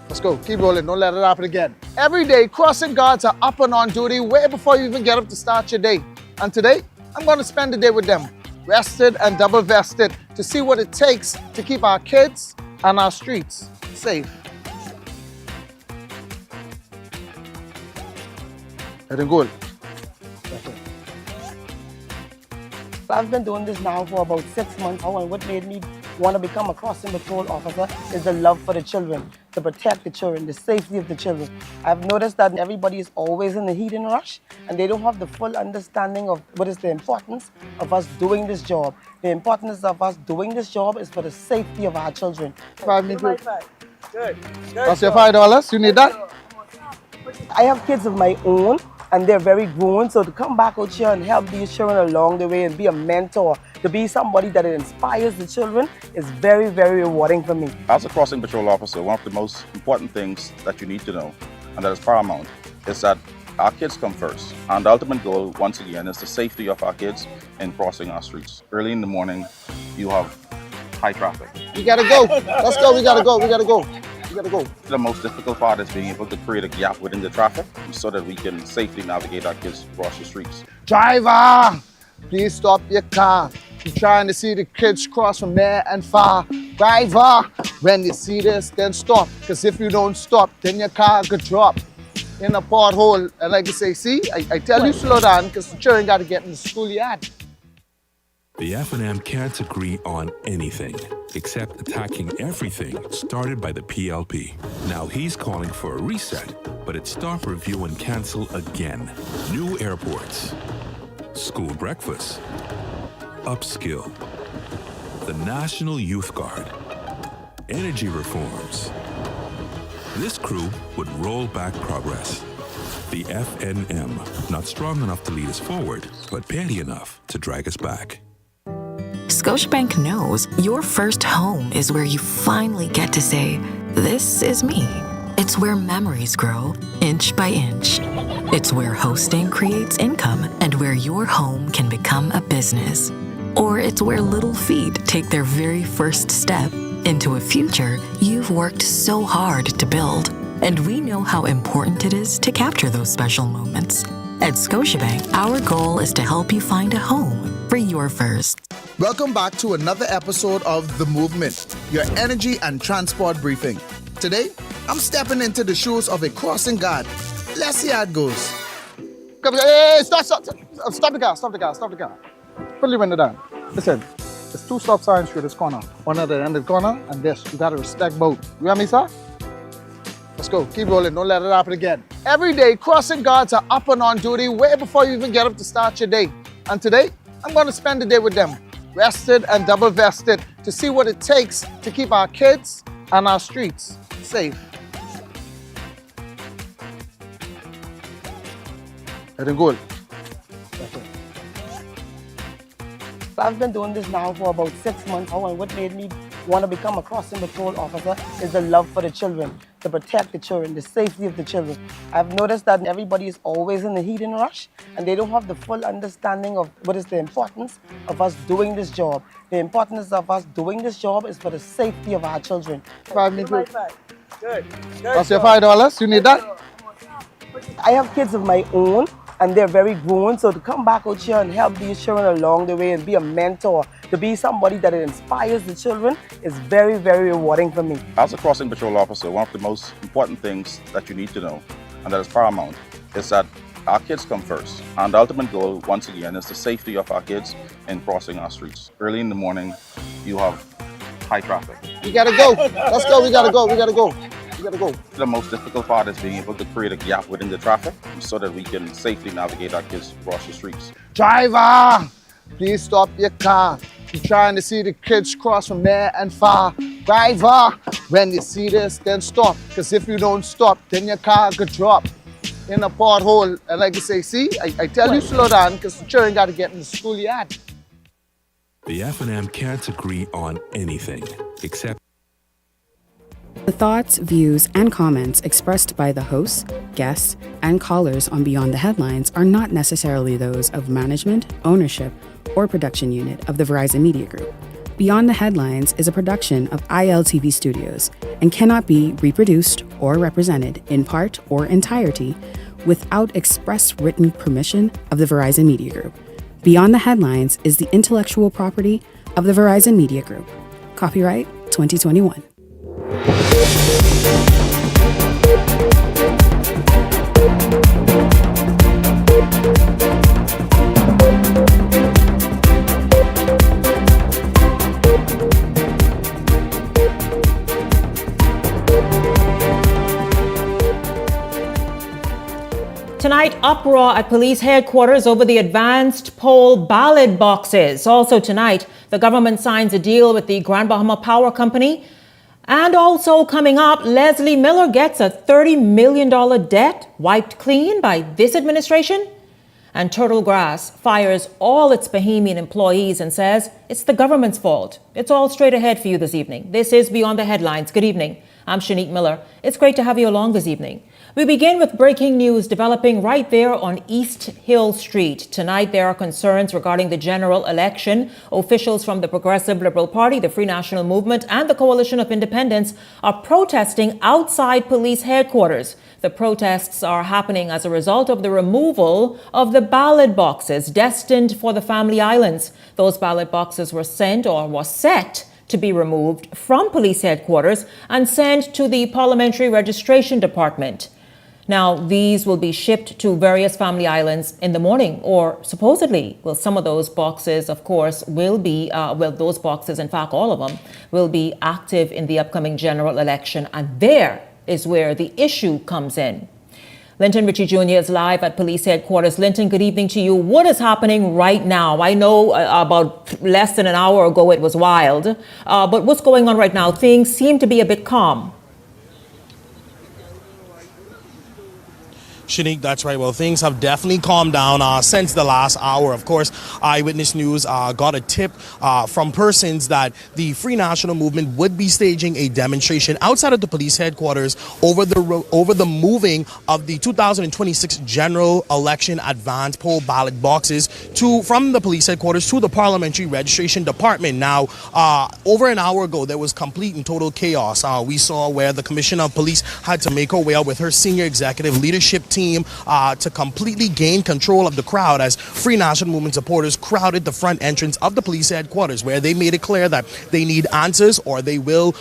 Let's go. Keep rolling. Don't let it happen again. Every day, crossing guards are up and on duty way before you even get up to start your day. And today, I'm going to spend the day with them, rested and double vested, to see what it takes to keep our kids and our streets safe. Let him go. I've been doing this now for about 6 months. And what made me want to become a crossing patrol officer is the love for the children, to protect the children, the safety of the children. I've noticed that everybody is always in the heat and rush, and they don't have the full understanding of what is the importance of us doing this job. The importance of us doing this job is for the safety of our children. Good. That's your $5. You need that? I have kids of my own, and they're very grown, so to come back out here and help these children along the way and be a mentor, to be somebody that inspires the children is very, very rewarding for me. As a crossing patrol officer, one of the most important things that you need to know, and that is paramount, is that our kids come first. And the ultimate goal, once again, is the safety of our kids in crossing our streets. Early in the morning, you have high traffic. We gotta go. Let's go. We gotta go. We gotta go. We gotta go. The most difficult part is being able to create a gap within the traffic so that we can safely navigate our kids across the streets. Driver, please stop your car. You're trying to see the kids cross from there and far. Driver, when you see this, then stop. Because if you don't stop, then your car could drop in a pothole. And like you say, see, I tell you slow down because the children got to get in the schoolyard. The F&M can't agree on anything except attacking everything started by the PLP. Now he's calling for a reset, but it's stop, review, and cancel again. New airports, school breakfast, upskill, the National Youth Guard, energy reforms. This crew would roll back progress. The FNM, not strong enough to lead us forward, but petty enough to drag us back. Scotiabank knows your first home is where you finally get to say, "This is me." It's where memories grow inch by inch. It's where hosting creates income and where your home can become a business. Or it's where little feet take their very first step into a future you've worked so hard to build. And we know how important it is to capture those special moments. At Scotiabank, our goal is to help you find a home for your first. Welcome back to another episode of The Movement, your energy and transport briefing. Today, I'm stepping into the shoes of a crossing guard. Let's see how it goes. Hey, stop the car. Put the window down. Listen, there's two stop signs through this corner. One at the end of the corner and this. You gotta respect both. You hear me, sir? Let's go. Keep rolling. Don't let it happen again. Every day, crossing guards are up and on duty way before you even get up to start your day. And today, I'm going to spend the day with them, rested and double vested, to see what it takes to keep our kids and our streets safe. Let him go. I've been doing this now for about 6 months. And what made me want to become a crossing patrol officer is the love for the children, to protect the children, the safety of the children. I've noticed that everybody is always in the heat and rush, and they don't have the full understanding of what is the importance of us doing this job. The importance of us doing this job is for the safety of our children. Good. That's your $5. You need that? I have kids of my own, and they're very grown, so to come back out here and help these children along the way and be a mentor, to be somebody that inspires the children is very, very rewarding for me. As a crossing patrol officer, one of the most important things that you need to know, and that is paramount, is that our kids come first. And the ultimate goal, once again, is the safety of our kids in crossing our streets. Early in the morning, you have high traffic. We gotta go. Let's go. We gotta go. The most difficult part is being able to create a gap within the traffic so that we can safely navigate our kids across the streets. Driver, please stop your car. You're trying to see the kids cross from there and far. Driver, when you see this, then stop. Because if you don't stop, then your car could drop in a pothole. And like you say, see, I tell you slow down because the children got to get in the schoolyard. The F&M can't agree on anything except The thoughts, views, and comments expressed by the hosts, guests, and callers on Beyond the Headlines are not necessarily those of management, ownership, or production unit of the Verizon Media Group. Beyond the Headlines is a production of ILTV Studios and cannot be reproduced or represented in part or entirety without express written permission of the Verizon Media Group. Beyond the Headlines is the intellectual property of the Verizon Media Group. Copyright 2021. Tonight, uproar at police headquarters over the advanced poll ballot boxes. Also tonight, the government signs a deal with the Grand Bahama Power Company. And also coming up, Leslie Miller gets a $30 million debt wiped clean by this administration. And Turtle Grass fires all its Bahamian employees and says it's the government's fault. It's all straight ahead for you this evening. This is Beyond the Headlines. Good evening. I'm Shanique Miller. It's great to have you along this evening. We begin with breaking news developing right there on East Hill Street. Tonight, there are concerns regarding the general election. Officials from the Progressive Liberal Party, the Free National Movement, and the Coalition of Independents are protesting outside police headquarters. The protests are happening as a result of the removal of the ballot boxes destined for the Family Islands. Those ballot boxes were sent or was set to be removed from police headquarters and sent to the Parliamentary Registration Department. Now, these will be shipped to various Family Islands in the morning, or supposedly, well, some of those boxes, of course, will be, those boxes, in fact, all of them, will be active in the upcoming general election. And there is where the issue comes in. Linton Ritchie Jr. is live at police headquarters. Linton, good evening to you. What is happening right now? I know about less than an hour ago it was wild, but what's going on right now? Things seem to be a bit calm. Shanique, that's right. Well, things have definitely calmed down since the last hour. Of course, Eyewitness News got a tip from persons that the Free National Movement would be staging a demonstration outside of the police headquarters over the moving of the 2026 general election advance poll ballot boxes from the police headquarters to the Parliamentary Registration Department. Now, over an hour ago, there was complete and total chaos. We saw where the Commissioner of Police had to make her way out with her senior executive leadership team to completely gain control of the crowd as Free National Movement supporters crowded the front entrance of the police headquarters, where they made it clear that they need answers or they will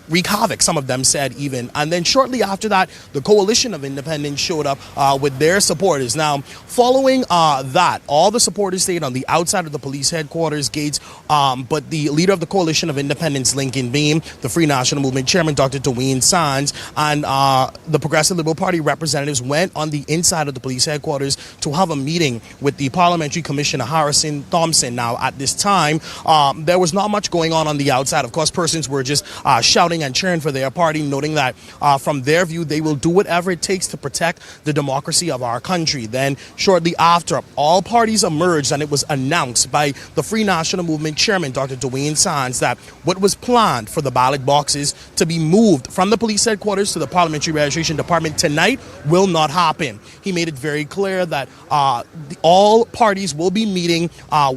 wreak havoc, some of them said even. And then shortly after that, the Coalition of Independents showed up with their supporters. Now, following that, all the supporters stayed on the outside of the police headquarters gates, but the leader of the Coalition of Independents, Lincoln Beam, the Free National Movement chairman, Dr. Dwayne Sands, and the Progressive Liberal Party representatives went on the inside of the police headquarters to have a meeting with the Parliamentary Commissioner Harrison Thompson. Now, at this time, there was not much going on the outside. Of course, persons were just shouting and cheering for their party, noting that from their view, they will do whatever it takes to protect the democracy of our country. Then, shortly after, all parties emerged, and it was announced by the Free National Movement chairman, Dr. Dwayne Sands, that what was planned for the ballot boxes to be moved from the police headquarters to the Parliamentary Registration Department tonight will not happen. He made it very clear that all parties will be meeting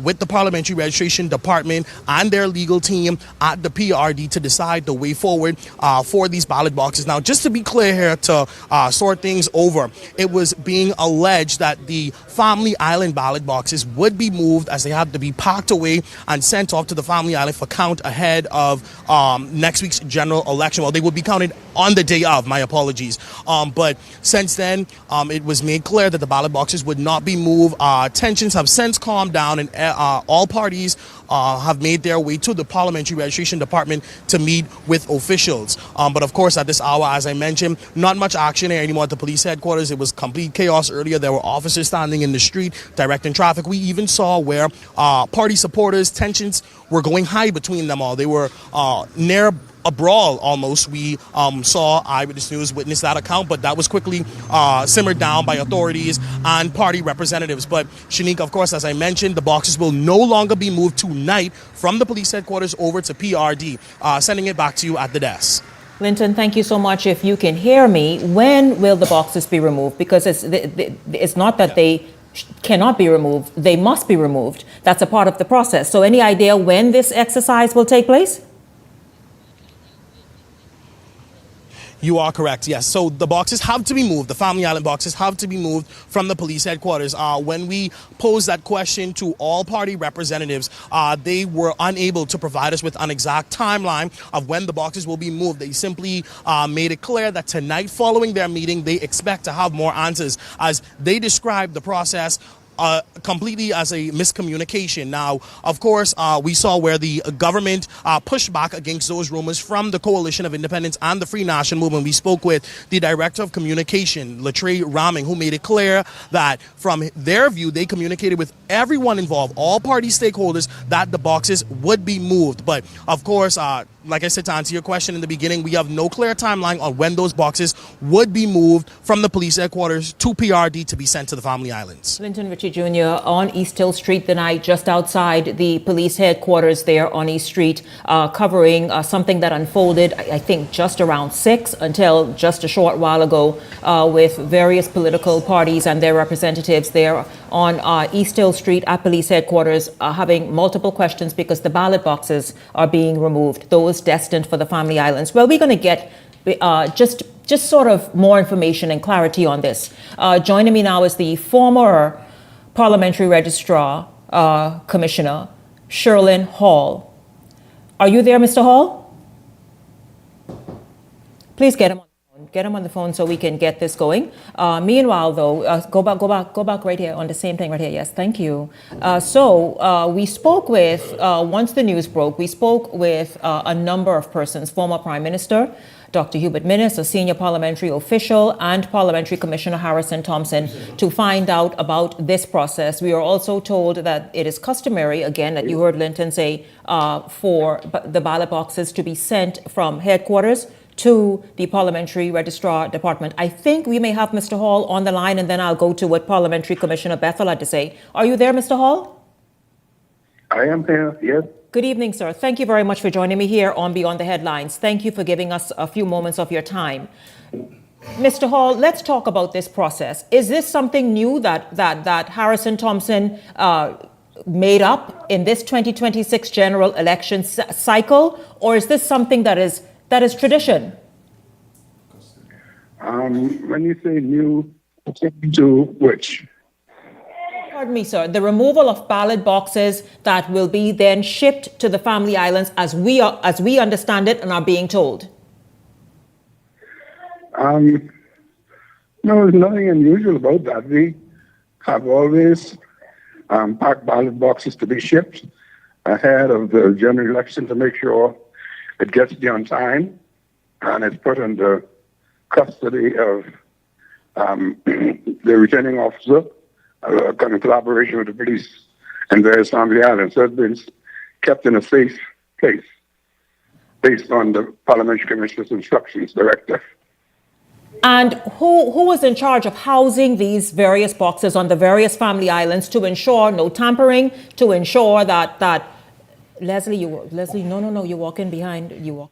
with the Parliamentary Registration Department and their legal team at the PRD to decide the way forward for these ballot boxes. Now, just to be clear here, to sort things over, it was being alleged that the Family Island ballot boxes would be moved as they had to be packed away and sent off to the Family Island for count ahead of next week's general election. Well, they would be counted on the day of, my apologies. But since then, it was made clear that the ballot boxes would not be moved. Tensions have since calmed down, and all parties have made their way to the Parliamentary Registration Department to meet with officials. But of course, at this hour, as I mentioned, not much action here anymore at the police headquarters. It was complete chaos earlier. There were officers standing in the street directing traffic. We even saw where party supporters, tensions were going high between them all. They were near a brawl almost. We saw Eyewitness News witness that account, but that was quickly simmered down by authorities and party representatives. But Shanique, of course, as I mentioned, the boxes will no longer be moved tonight from the police headquarters over to PRD. Sending it back to you at the desk. Linton, thank you so much. If you can hear me, when will the boxes be removed? Because it's not that they cannot be removed. They must be removed. That's a part of the process. So any idea when this exercise will take place? You are correct, yes. So the boxes have to be moved. The Family Island boxes have to be moved from the police headquarters. When we posed that question to all party representatives, they were unable to provide us with an exact timeline of when the boxes will be moved. They simply made it clear that tonight, following their meeting, they expect to have more answers, as they described the process completely as a miscommunication. Now, of course, we saw where the government pushed back against those rumors from the Coalition of Independence and the Free National Movement. We spoke with the Director of Communication, Latre Raming, who made it clear that from their view, they communicated with everyone involved, all party stakeholders, that the boxes would be moved. But of course, like I said, to answer your question in the beginning, we have no clear timeline on when those boxes would be moved from the police headquarters to PRD to be sent to the Family Islands. Linton Ritchie Jr. on East Hill Street the night, just outside the police headquarters there on East Street, covering something that unfolded, I think, just around 6 until just a short while ago, with various political parties and their representatives there on East Hill Street at police headquarters, having multiple questions because the ballot boxes are being removed, those destined for the Family Islands. Well, we're going to get just sort of more information and clarity on this. Joining me now is the former Parliamentary Registrar Commissioner, Sherlyn Hall. Are you there, Mr. Hall? Please get him on. Get him on the phone so we can get this going. Meanwhile, though, go back right here on the same thing right here. Yes, thank you. We spoke with, once the news broke, we spoke with a number of persons, former Prime Minister, Dr. Hubert Minnis, a senior parliamentary official, and Parliamentary Commissioner Harrison Thompson, to find out about this process. We are also told that it is customary, again, that you heard Linton say, for the ballot boxes to be sent from headquarters to the Parliamentary Registrar Department. I think we may have Mr. Hall on the line, and then I'll go to what Parliamentary Commissioner Bethel had to say. Are you there, Mr. Hall? I am here, yes. Good evening, sir. Thank you very much for joining me here on Beyond the Headlines. Thank you for giving us a few moments of your time. Mr. Hall, let's talk about this process. Is this something new that Harrison Thompson made up in this 2026 general election cycle, or is this something that is tradition? When you say new, to which? Pardon me, sir. The removal of ballot boxes that will be then shipped to the Family Islands as we understand it and are being told. No, there's nothing unusual about that. We have always packed ballot boxes to be shipped ahead of the general election to make sure it gets there on time, and it's put under custody of the returning officer, in collaboration with the police and various Family Islands. So it's been kept in a safe place based on the Parliamentary Commissioner's instructions, directive. And who was in charge of housing these various boxes on the various Family Islands to ensure no tampering, to ensure that Leslie, no, you walk in behind, you walk.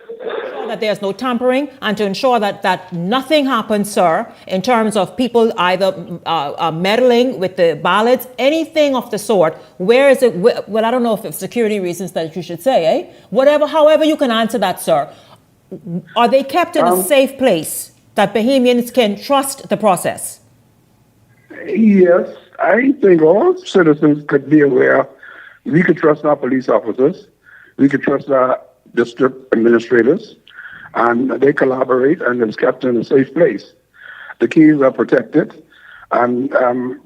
Ensure that there's no tampering and to ensure that nothing happens, sir, in terms of people either meddling with the ballots, anything of the sort. Where is it? Well, I don't know if it's security reasons that you should say, however you can answer that, sir. Are they kept in a safe place that Bahamians can trust the process? Yes, I think all citizens could be aware. We could trust our police officers. We could trust our district administrators. And they collaborate, and it's kept in a safe place. The keys are protected. And none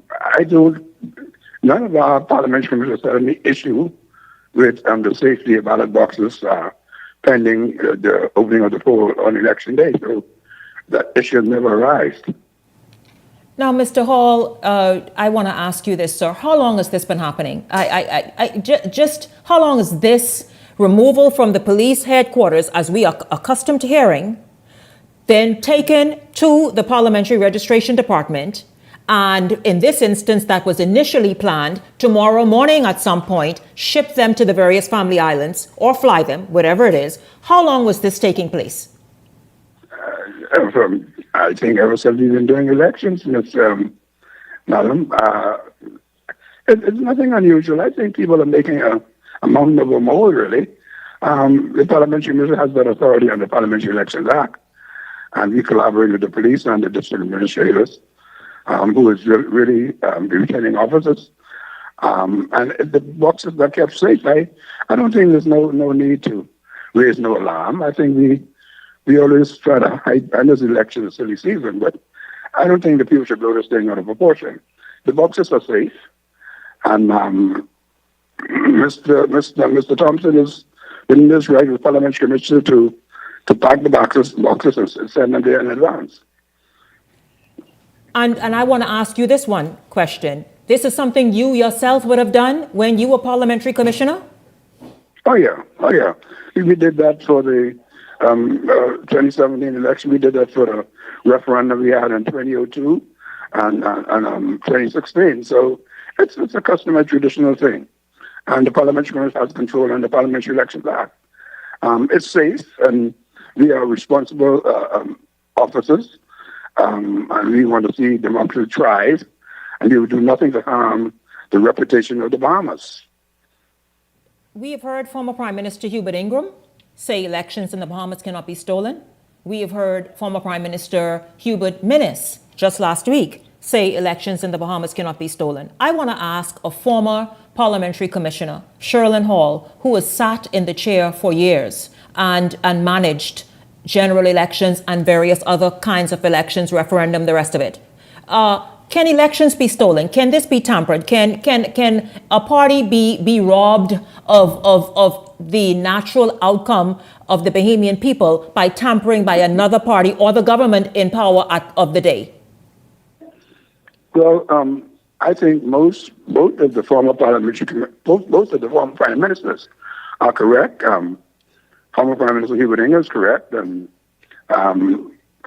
of our parliamentary commissioners had any issue with the safety of ballot boxes pending the opening of the poll on election day. So that issue never arisen. Now, Mr. Hall, I want to ask you this, sir. How long has this been happening? Just how long is this removal from the police headquarters, as we are accustomed to hearing, then taken to the Parliamentary Registration Department, and in this instance that was initially planned, tomorrow morning at some point, ship them to the various Family Islands or fly them, whatever it is. How long was this taking place? I think ever since we've been doing elections, and it's madam. It's nothing unusual. I think people are making a mountain of a mole, really. The parliamentary commission has that authority under the Parliamentary Elections Act, and we collaborate with the police and the district administrators, who is really the returning officers. And if the boxes are kept safe, I don't think there's no need to raise no alarm. I think we always try to hide. I know the election is silly season, but I don't think the people should blow this thing out of proportion. The boxes are safe, and Mr. Thompson is in this right with Parliamentary Commissioner to pack the boxes and send them there in advance. And I want to ask you this one question. This is something you yourself would have done when you were Parliamentary Commissioner? Oh yeah. We did that for the 2017 election. We did that for the referendum we had in 2002 and 2016. So it's a customary traditional thing. And the Parliamentary Commission has control on the Parliamentary Elections Act. It's safe, and we are responsible officers, and we want to see democracy thrive, and we will do nothing to harm the reputation of the Bahamas. We have heard former Prime Minister Hubert Ingraham say elections in the Bahamas cannot be stolen. We have heard former Prime Minister Hubert Minnis just last week say elections in the Bahamas cannot be stolen. I want to ask a former Parliamentary Commissioner, Sherlyn Hall, who has sat in the chair for years and managed general elections and various other kinds of elections, referendum, the rest of it. Can elections be stolen? Can this be tampered? Can a party be robbed of the natural outcome of the Bahamian people by tampering by another party or the government in power of the day? Well, I think both of the former both of the former prime ministers are correct. Former Prime Minister Hubert Ingraham is correct, and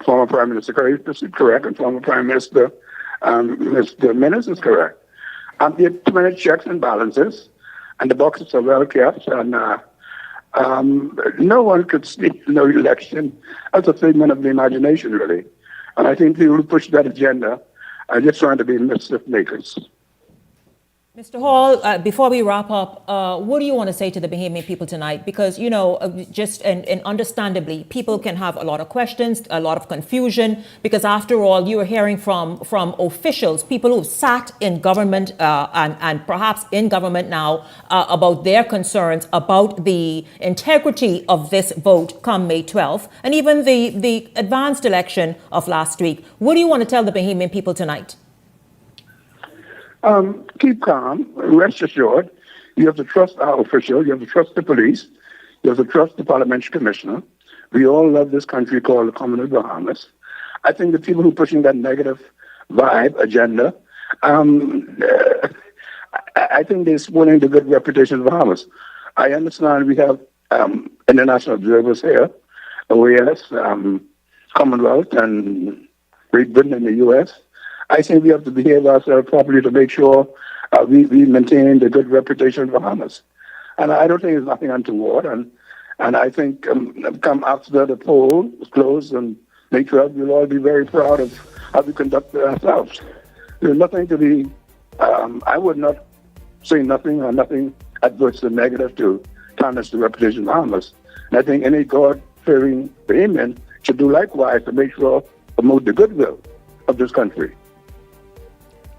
former Prime Minister Curry is correct, and former Prime Minister Mr. Minnis is correct. There are too many checks and balances, and the boxes are well kept, and no one could sneak no election. That's a figment of the imagination, really. And I think people who push that agenda are just trying to be mischief makers. Mr. Hall, before we wrap up, what do you want to say to the Bahamian people tonight? Because, just and understandably, people can have a lot of questions, a lot of confusion, because after all, you are hearing from officials, people who've sat in government and perhaps in government now about their concerns about the integrity of this vote come May 12th, and even the advanced election of last week. What do you want to tell the Bahamian people tonight? Keep calm, rest assured. You have to trust our officials, you have to trust the police, you have to trust the Parliamentary Commissioner. We all love this country called the Commonwealth Bahamas. I think the people who are pushing that negative vibe agenda, I think they're spoiling the good reputation of the Bahamas. I understand we have international observers here, OAS, Commonwealth, and Great Britain and the U.S. I think we have to behave ourselves properly to make sure we maintain the good reputation of Bahamas. And I don't think there's nothing untoward. And I think come after the poll is closed and May 12th, we'll all be very proud of how we conduct ourselves. There's nothing to be, I would not say nothing or nothing adverse or negative to tarnish the reputation of Bahamas. And I think any God-fearing Bahamian should do likewise to make sure promote the goodwill of this country.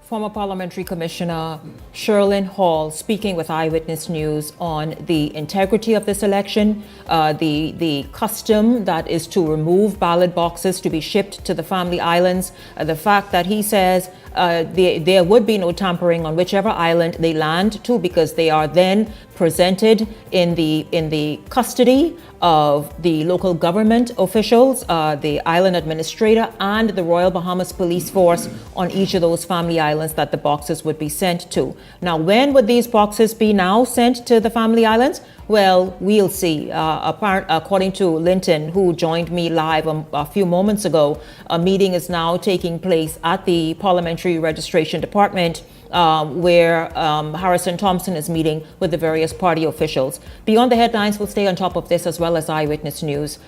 Former Parliamentary Commissioner Sherlyn Hall speaking with Eyewitness News on the integrity of this election, the custom that is to remove ballot boxes to be shipped to the Family Islands, the fact that he says there would be no tampering on whichever island they land to, because they are then presented in the custody of the local government officials, the island administrator, and the Royal Bahamas Police Force on each of those family islands that the boxes would be sent to. Now, when would these boxes be now sent to the family islands? Well, we'll see. According to Linton, who joined me live a few moments ago, a meeting is now taking place at the Parliamentary Registration Department where Harrison Thompson is meeting with the various party officials. Beyond the Headlines will stay on top of this, as well as Eyewitness News.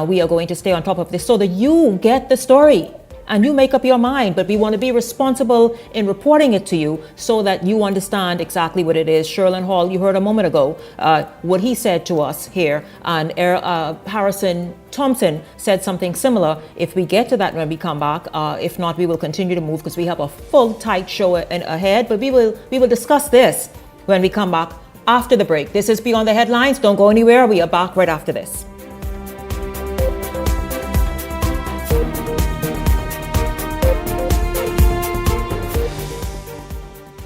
We are going to stay on top of this so that you get the story. and you make up your mind. But we want to be responsible in reporting it to you so that you understand exactly what it is. Sherlin Hall, you heard a moment ago what he said to us here, and Harrison Thompson said something similar. If we get to that when we come back, if not, we will continue to move because we have a full tight show ahead. But we will discuss this when we come back after the break. This is Beyond the Headlines. Don't go anywhere. We are back right after this.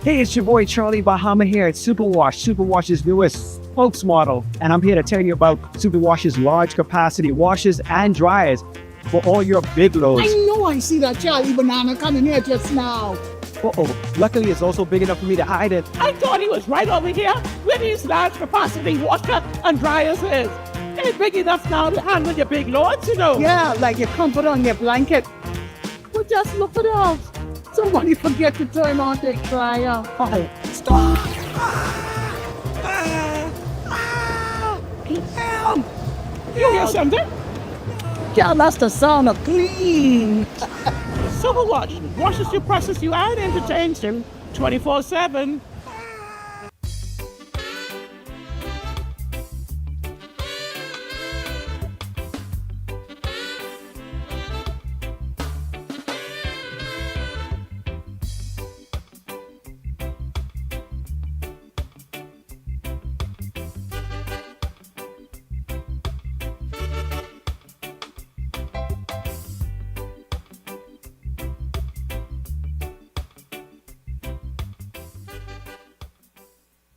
Hey, it's your boy Charlie Bahama here at Superwash, Superwash's newest spokesmodel, and I'm here to tell you about Superwash's large capacity washers and dryers for all your big loads. I know I see that Charlie Banana coming here just now. Uh-oh, luckily it's also big enough for me to hide it. I thought he was right over here where these large capacity washer and dryers is. They're big enough now to handle your big loads, you know. Yeah, like your comfort on your blanket. But just look at us. Somebody forget to turn on the dryer. Oh, stop! Help! You hear something? Yeah, that's the sound of clean. Superwash washes you, presses you, and entertains you 24/7.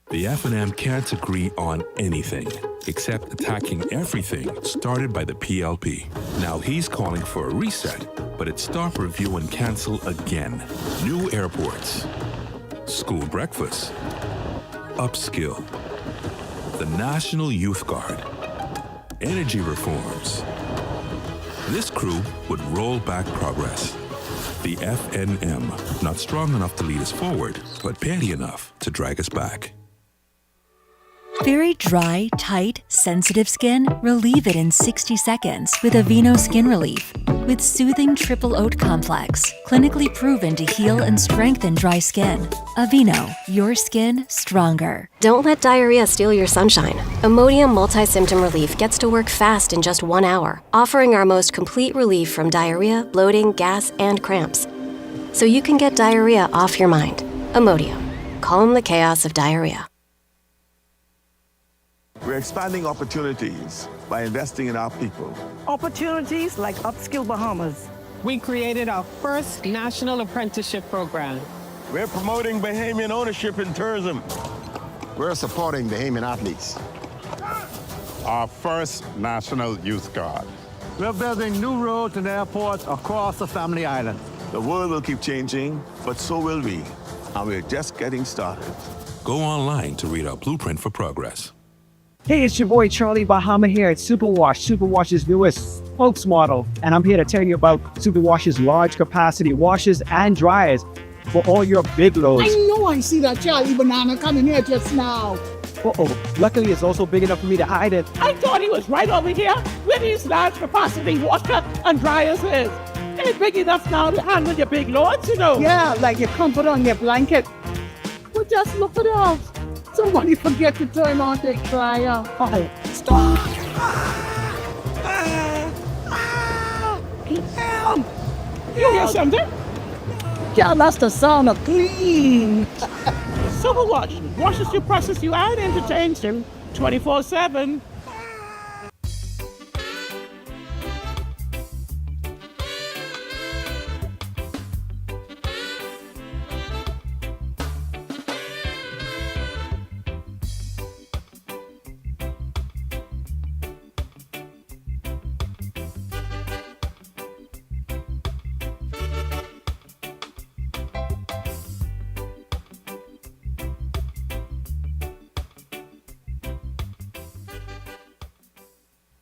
The F&M can't agree on anything except attacking everything started by the PLP. Now he's calling for a reset, but it's stop, review, and cancel again. New airports, school breakfast, upskill, the National Youth Guard, energy reforms. This crew would roll back progress. The FNM, not strong enough to lead us forward, but petty enough to drag us back. Very dry, tight, sensitive skin? Relieve it in 60 seconds with Aveeno Skin Relief. With soothing triple oat complex, clinically proven to heal and strengthen dry skin. Aveeno, your skin stronger. Don't let diarrhea steal your sunshine. Imodium Multi-Symptom Relief gets to work fast in just 1 hour, offering our most complete relief from diarrhea, bloating, gas, and cramps. So you can get diarrhea off your mind. Imodium. Calm the chaos of diarrhea. We're expanding opportunities by investing in our people. Opportunities like Upskill Bahamas. We created our first national apprenticeship program. We're promoting Bahamian ownership in tourism. We're supporting Bahamian athletes. Our first National Youth Guard. We're building new roads and airports across the Family Island. The world will keep changing, but so will we. And we're just getting started. Go online to read our blueprint for progress. Hey, it's your boy Charlie Bahama here at Superwash, Superwash's newest spokesmodel, and I'm here to tell you about Superwash's large capacity washers and dryers for all your big loads. I know I see that Charlie Banana coming here just now. Uh-oh, luckily it's also big enough for me to hide it. I thought he was right over here where these large capacity washer and dryers is. They're big enough now to handle your big loads, you know. Yeah, like your comfort on your blanket. But just look at us. Somebody forget to turn on the dryer. Oh, stop! Help! You hear something? Yeah, that's the sound of clean. Superwash washes you, presses you, and entertains you 24/7.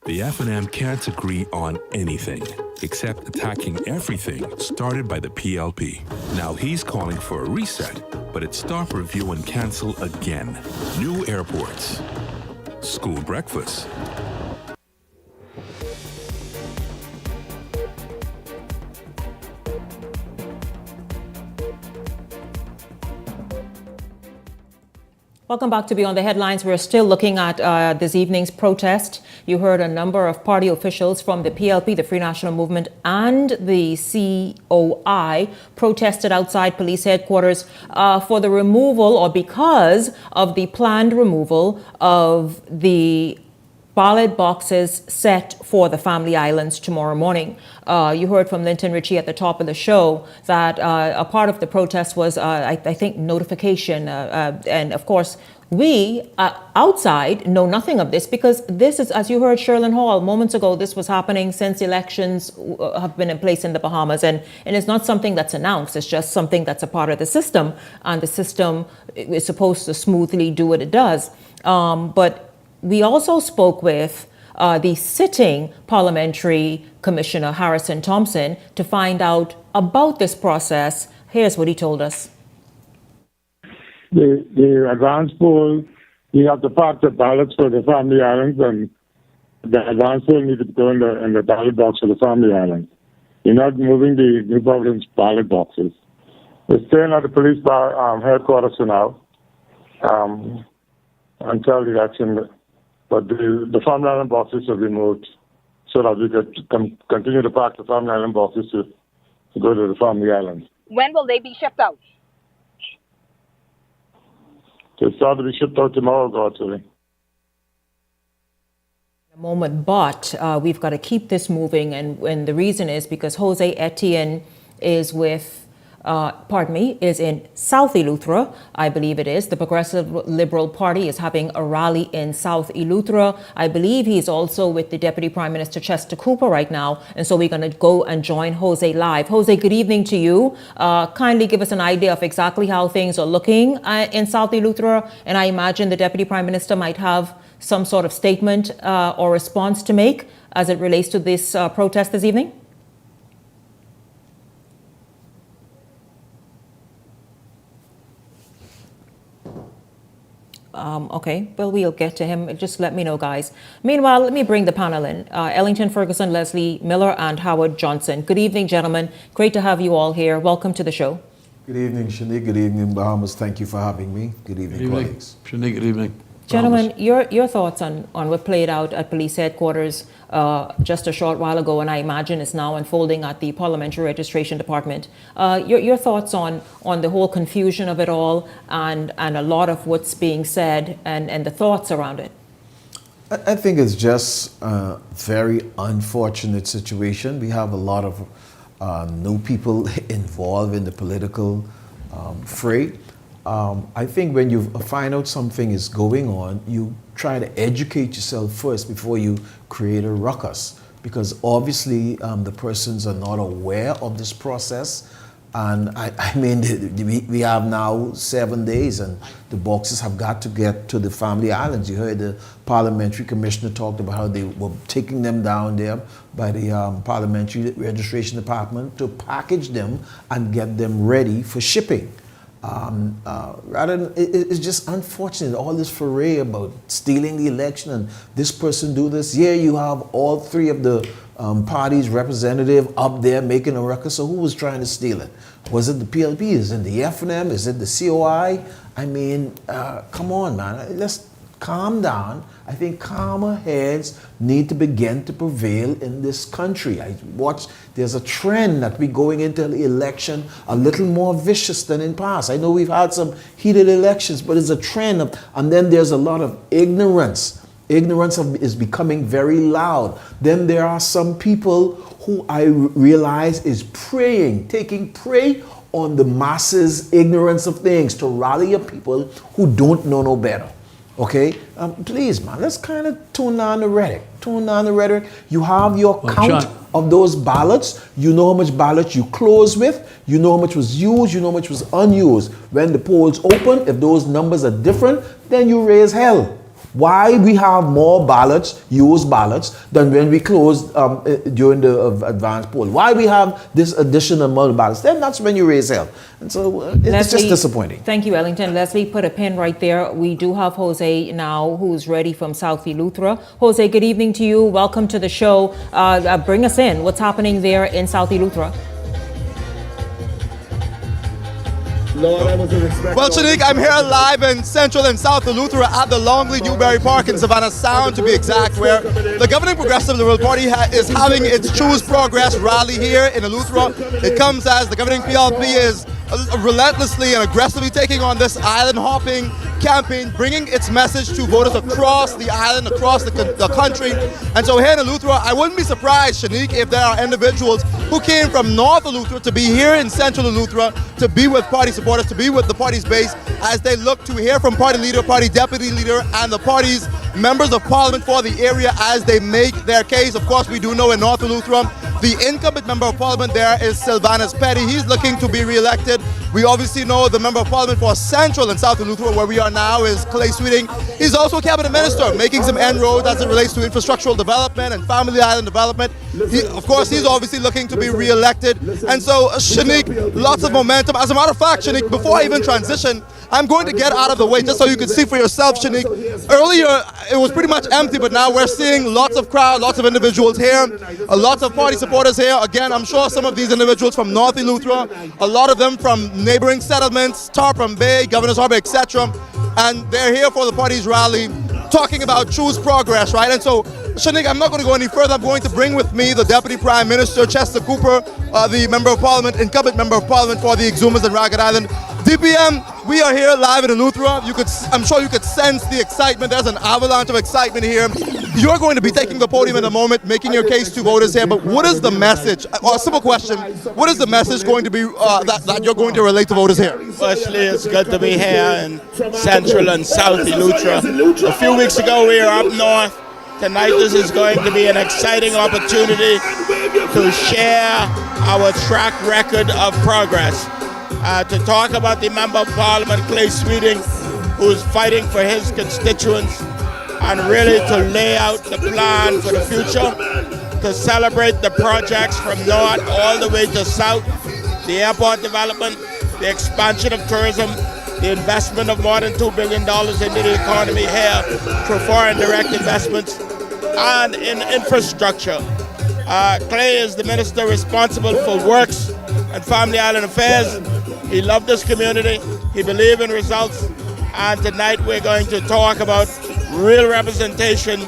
The F&M can't agree on anything except attacking everything started by the PLP. Now he's calling for a reset, but it's stop, review, and cancel again. New airports, school breakfast, Welcome back to Beyond the Headlines. We're still looking at this evening's protest. You heard a number of party officials from the PLP, the Free National Movement, and the COI protested outside police headquarters for the removal, or because of the planned removal of the ballot boxes set for the Family Islands tomorrow morning. You heard from Linton Ritchie at the top of the show that a part of the protest was, I think, notification. And of course, we outside know nothing of this, because this is, as you heard Sherlyn Hall moments ago, this was happening since elections have been in place in the Bahamas. And it's not something that's announced. It's just something that's a part of the system. And the system is supposed to smoothly do what it does. But we also spoke with the sitting parliamentary commissioner, Harrison Thompson, to find out about this process. Here's what he told us. The advance poll, you have to pack the ballots for the Family Islands, and the advance poll needs to go in the ballot box for the Family Islands. You're not moving the New Providence ballot boxes. We're staying at the police headquarters for now until the election. But the Family Island boxes will be moved so that we could continue to pack the Family Island boxes to go to the Family Islands. When will they be shipped out? They start to be shipped out tomorrow, God willing. A moment, but we've got to keep this moving, and the reason is because Jose Etienne is with is in South Eleuthera, I believe it is. The Progressive Liberal Party is having a rally in South Eleuthera. I believe he's also with the Deputy Prime Minister Chester Cooper right now. And so we're going to go and join Jose live. Jose, good evening to you. Kindly give us an idea of exactly how things are looking in South Eleuthera. And I imagine the Deputy Prime Minister might have some sort of statement or response to make as it relates to this protest this evening. Okay, well, we'll get to him. Just let me know, guys. Meanwhile, let me bring the panel in. Ellington Ferguson, Leslie Miller, and Howard Johnson. Good evening, gentlemen. Great to have you all here. Welcome to the show. Good evening, Shanique. Good evening, Bahamas. Thank you for having me. Good evening, colleagues. Shanique, good evening. Gentlemen, your thoughts on what played out at police headquarters just a short while ago, and I imagine is now unfolding at the Parliamentary Registration Department. Your thoughts on the whole confusion of it all, and a lot of what's being said, and the thoughts around it. I think it's just a very unfortunate situation. We have a lot of new people involved in the political fray. I think when you find out something is going on, you try to educate yourself first before you create a ruckus, because obviously the persons are not aware of this process. And I mean, we have now 7 days, and the boxes have got to get to the Family Islands. You heard the parliamentary commissioner talked about how they were taking them down there by the Parliamentary Registration Department to package them and get them ready for shipping. It's just unfortunate, all this foray about stealing the election and this person do this. Yeah, you have all three of the parties' representative up there making a record. So who was trying to steal it? Was it the PLP? Is it the FNM? Is it the COI? I mean, come on, man. Let's calm down. I think calmer heads need to begin to prevail in this country. There's a trend that we're going into the election a little more vicious than in past. I know we've had some heated elections, but it's a trend and then there's a lot of ignorance. Ignorance is becoming very loud. Then there are some people who I realize is taking prey on the masses' ignorance of things to rally up people who don't know no better. Okay, please, man, let's kind of tune down the rhetoric. You have your count of those ballots. You know how much ballots you close with. You know how much was used. You know how much was unused. When the polls open, if those numbers are different, then you raise hell. Why we have more ballots, used ballots, than when we closed during the advance poll? Why we have this additional amount of ballots? Then that's when you raise hell. And so it's just disappointing. Thank you, Ellington. Leslie, put a pin right there. We do have Jose now, who's ready from South Eleuthera. Jose, good evening to you. Welcome to the show. Bring us in. What's happening there in South Eleuthera? Well, Shanique, I'm here live in Central and South Eleuthera at the Longley Newberry Park in Savannah Sound, to be exact, where the governing Progressive Liberal Party is having its Choose Progress rally here in Eleuthera. It comes as the governing PLP is relentlessly and aggressively taking on this island-hopping campaign, bringing its message to voters across the island, across the country. And so here in Eleuthera, I wouldn't be surprised, Shanique, if there are individuals who came from North Eleuthera to be here in Central Eleuthera, to be with party supporters, to be with the party's base, as they look to hear from party leader, party deputy leader, and the party's members of parliament for the area as they make their case. Of course, we do know in North Eleuthera, the incumbent member of parliament there is Sylvanus Petty. He's looking to be re-elected. We obviously know the member of parliament for Central and South Eleuthera, where we are now, is Clay Sweeting. He's also a cabinet minister, making some inroads as it relates to infrastructural development and family island development. Of course, he's obviously looking to be re-elected. And so, Shanique, lots of momentum. As a matter of fact, Shanique, before I even transition, I'm going to get out of the way just so you can see for yourself, Shanique. Earlier, it was pretty much empty, but now we're seeing lots of crowd, lots of individuals here, lots of party supporters here. Again, I'm sure some of these individuals from North Eleuthera, a lot of them from neighboring settlements, Tarpon Bay, Governor's Harbour, etc. And they're here for the party's rally, talking about Choose Progress, right? And so, Shanique, I'm not going to go any further. I'm going to bring with me the Deputy Prime Minister, Chester Cooper, the Member of Parliament, incumbent Member of Parliament for the Exumas and Ragged Island. DPM, we are here live in Eleuthera. I'm sure you could sense the excitement. There's an avalanche of excitement here. You're going to be taking the podium in a moment, making your case to voters here, but what is the message, or a simple question, what is the message going to be that you're going to relate to voters here? Firstly, it's good to be here in Central and South Eleuthera. A few weeks ago, we were up north. Tonight, this is going to be an exciting opportunity to share our track record of progress. To talk about the Member of Parliament, Clay Sweeting, who's fighting for his constituents, and really to lay out the plan for the future, to celebrate the projects from north all the way to south, the airport development, the expansion of tourism, the investment of more than $2 billion into the economy here through foreign direct investments, and in infrastructure. Clay is the minister responsible for works and family island affairs. He loved this community, he believed in results, and tonight we're going to talk about real representation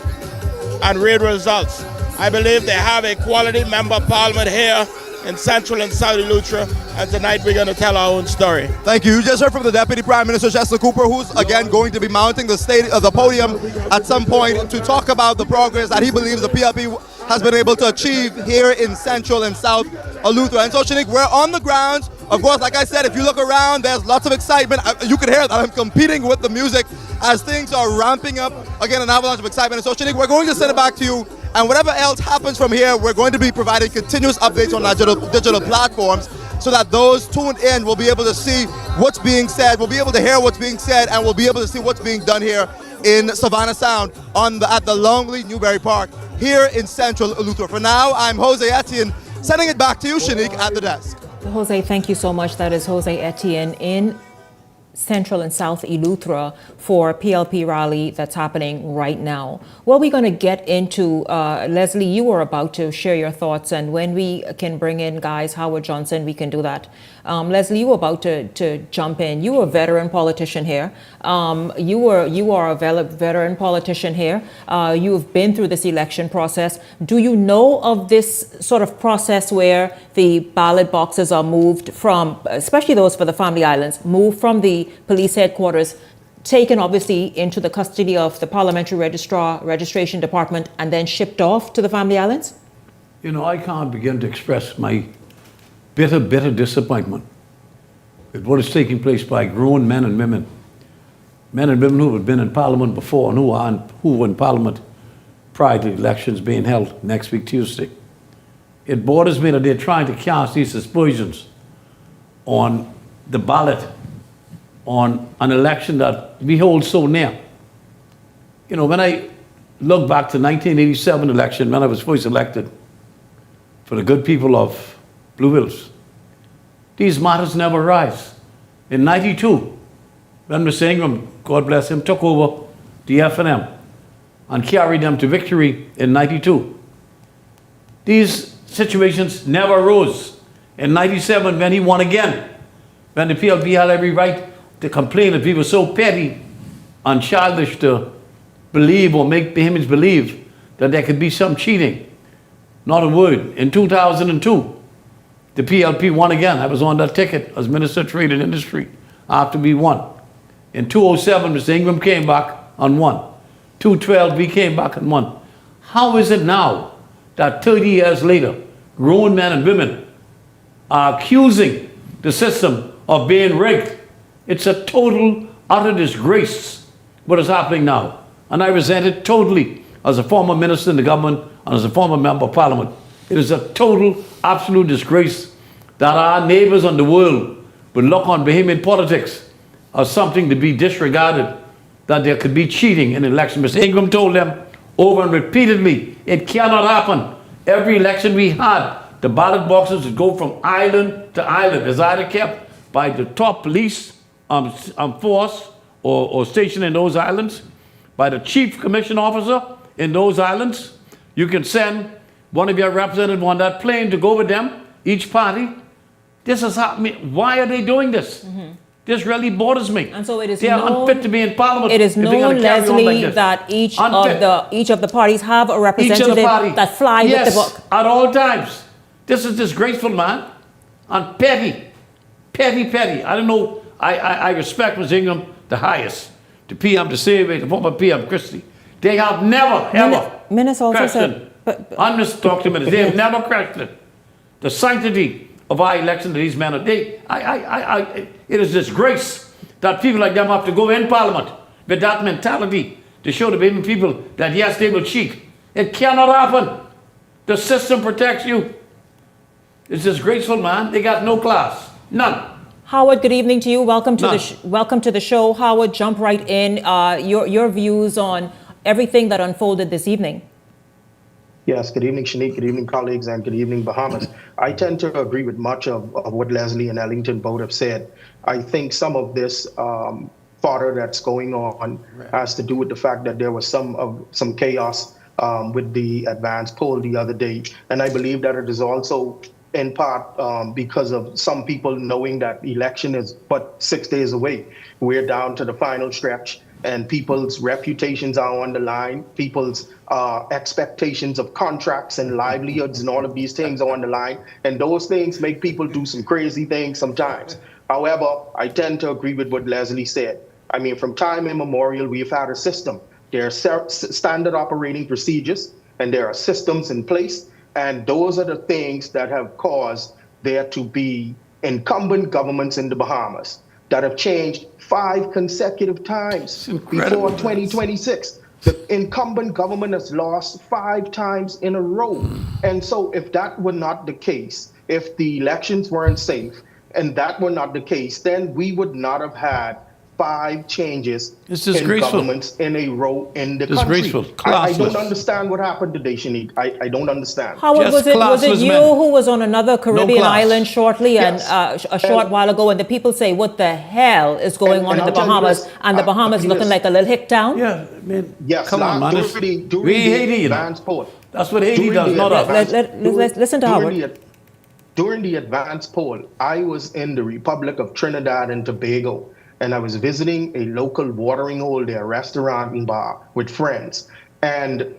and real results. I believe they have a quality Member of Parliament here in Central and South Eleuthera, and tonight we're going to tell our own story. Thank you. You just heard from the Deputy Prime Minister, Chester Cooper, who's again going to be mounting the podium at some point to talk about the progress that he believes the PLP has been able to achieve here in Central and South Eleuthera. And so, Shanique, we're on the grounds. Of course, like I said, if you look around, there's lots of excitement. You can hear that I'm competing with the music as things are ramping up. Again, an avalanche of excitement. And so, Shanique, we're going to send it back to you. And whatever else happens from here, we're going to be providing continuous updates on our digital platforms so that those tuned in will be able to see what's being said, will be able to hear what's being said, and will be able to see what's being done here in Savannah Sound at the Longley Newberry Park here in Central Eleuthera. For now, I'm Jose Etienne, sending it back to you, Shanique, at the desk. Jose, thank you so much. That is Jose Etienne in Central and South Eleuthera for PLP rally that's happening right now. Well, we're going to get into, Leslie, you were about to share your thoughts, and when we can bring in guys, Howard Johnson, we can do that. Leslie, you were about to jump in. You were a veteran politician here. You are a veteran politician here. You've been through this election process. Do you know of this sort of process where the ballot boxes are moved from, especially those for the Family Islands, moved from the police headquarters, taken obviously into the custody of the Parliamentary Registration Department, and then shipped off to the Family Islands? You know, I can't begin to express my bitter disappointment at what is taking place by grown men and women who have been in Parliament before and who were in Parliament prior to the elections being held next week, Tuesday. It bothers me that they're trying to cast these aspersions on the ballot, on an election that we hold so near. You know, when I look back to 1987 election, when I was first elected for the good people of Blue Hills, these matters never rise. In 92, when Mr. Ingram, God bless him, took over the F&M and carried them to victory in 92, these situations never rose. In 97, when he won again, when the PLP had every right to complain if we were so petty and childish to believe or make Bahamians believe that there could be some cheating. Not a word. In 2002, the PLP won again. I was on that ticket as Minister of Trade and Industry after we won. In 2007, Mr. Ingram came back and won. 2012, we came back and won. How is it now that 30 years later, grown men and women are accusing the system of being rigged? It's a total, utter disgrace what is happening now. And I resent it totally as a former minister in the government and as a former member of parliament. It is a total, absolute disgrace that our neighbors in the world will look on Bahamian politics as something to be disregarded, that there could be cheating in election. Mr. Ingram told them over and repeatedly, it cannot happen. Every election we had, the ballot boxes would go from island to island. It's either kept by the top police force or stationed in those islands, by the chief commission officer in those islands. You can send one of your representatives on that plane to go with them, each party. This is happening. Why are they doing this? This really bothers me. And so it is they are unfit to be in parliament. It is known, Leslie, that each of the parties have a representative that fly with the book. At all times. This is disgraceful, man. And petty. I don't know. I respect Ms. Ingram the highest. The PM, the Survey, the former PM, Christie. They have never, ever questioned. They have never questioned the sanctity of our election to these men. It is disgrace that people like them have to go in parliament with that mentality to show the Bahamian people that yes, they will cheat. It cannot happen. The system protects you. It's disgraceful, man. They got no class. None. Howard, good evening to you. Welcome to the show. Howard, jump right in. Your views on everything that unfolded this evening. Yes, good evening, Shanique. Good evening, colleagues, and good evening, Bahamas. I tend to agree with much of what Leslie and Ellington both have said. I think some of this fodder that's going on has to do with the fact that there was some chaos with the advance poll the other day. And I believe that it is also in part because of some people knowing that election is but 6 days away. We're down to the final stretch, and people's reputations are on the line. People's expectations of contracts and livelihoods and all of these things are on the line. And those things make people do some crazy things sometimes. However, I tend to agree with what Leslie said. I mean, from time immemorial, we've had a system. There are standard operating procedures, and there are systems in place. And those are the things that have caused there to be incumbent governments in the Bahamas that have changed 5 consecutive times before 2026. The incumbent government has lost 5 times in a row. And so if that were not the case, if the elections weren't safe, and that were not the case, then we would not have had 5 changes in governments in a row in the country. I don't understand what happened today, Shanique. I don't understand. Howard, was it you who was on another Caribbean island shortly and a short while ago, and the people say, what the hell is going on in the Bahamas? And the Bahamas looking like a little hick town? Yeah, man. Yes, come on, man. We Haiti, advance poll. That's what Haiti does, not us. Listen to Howard. During the advance poll, I was in the Republic of Trinidad and Tobago, and I was visiting a local watering hole there, restaurant and bar with friends. And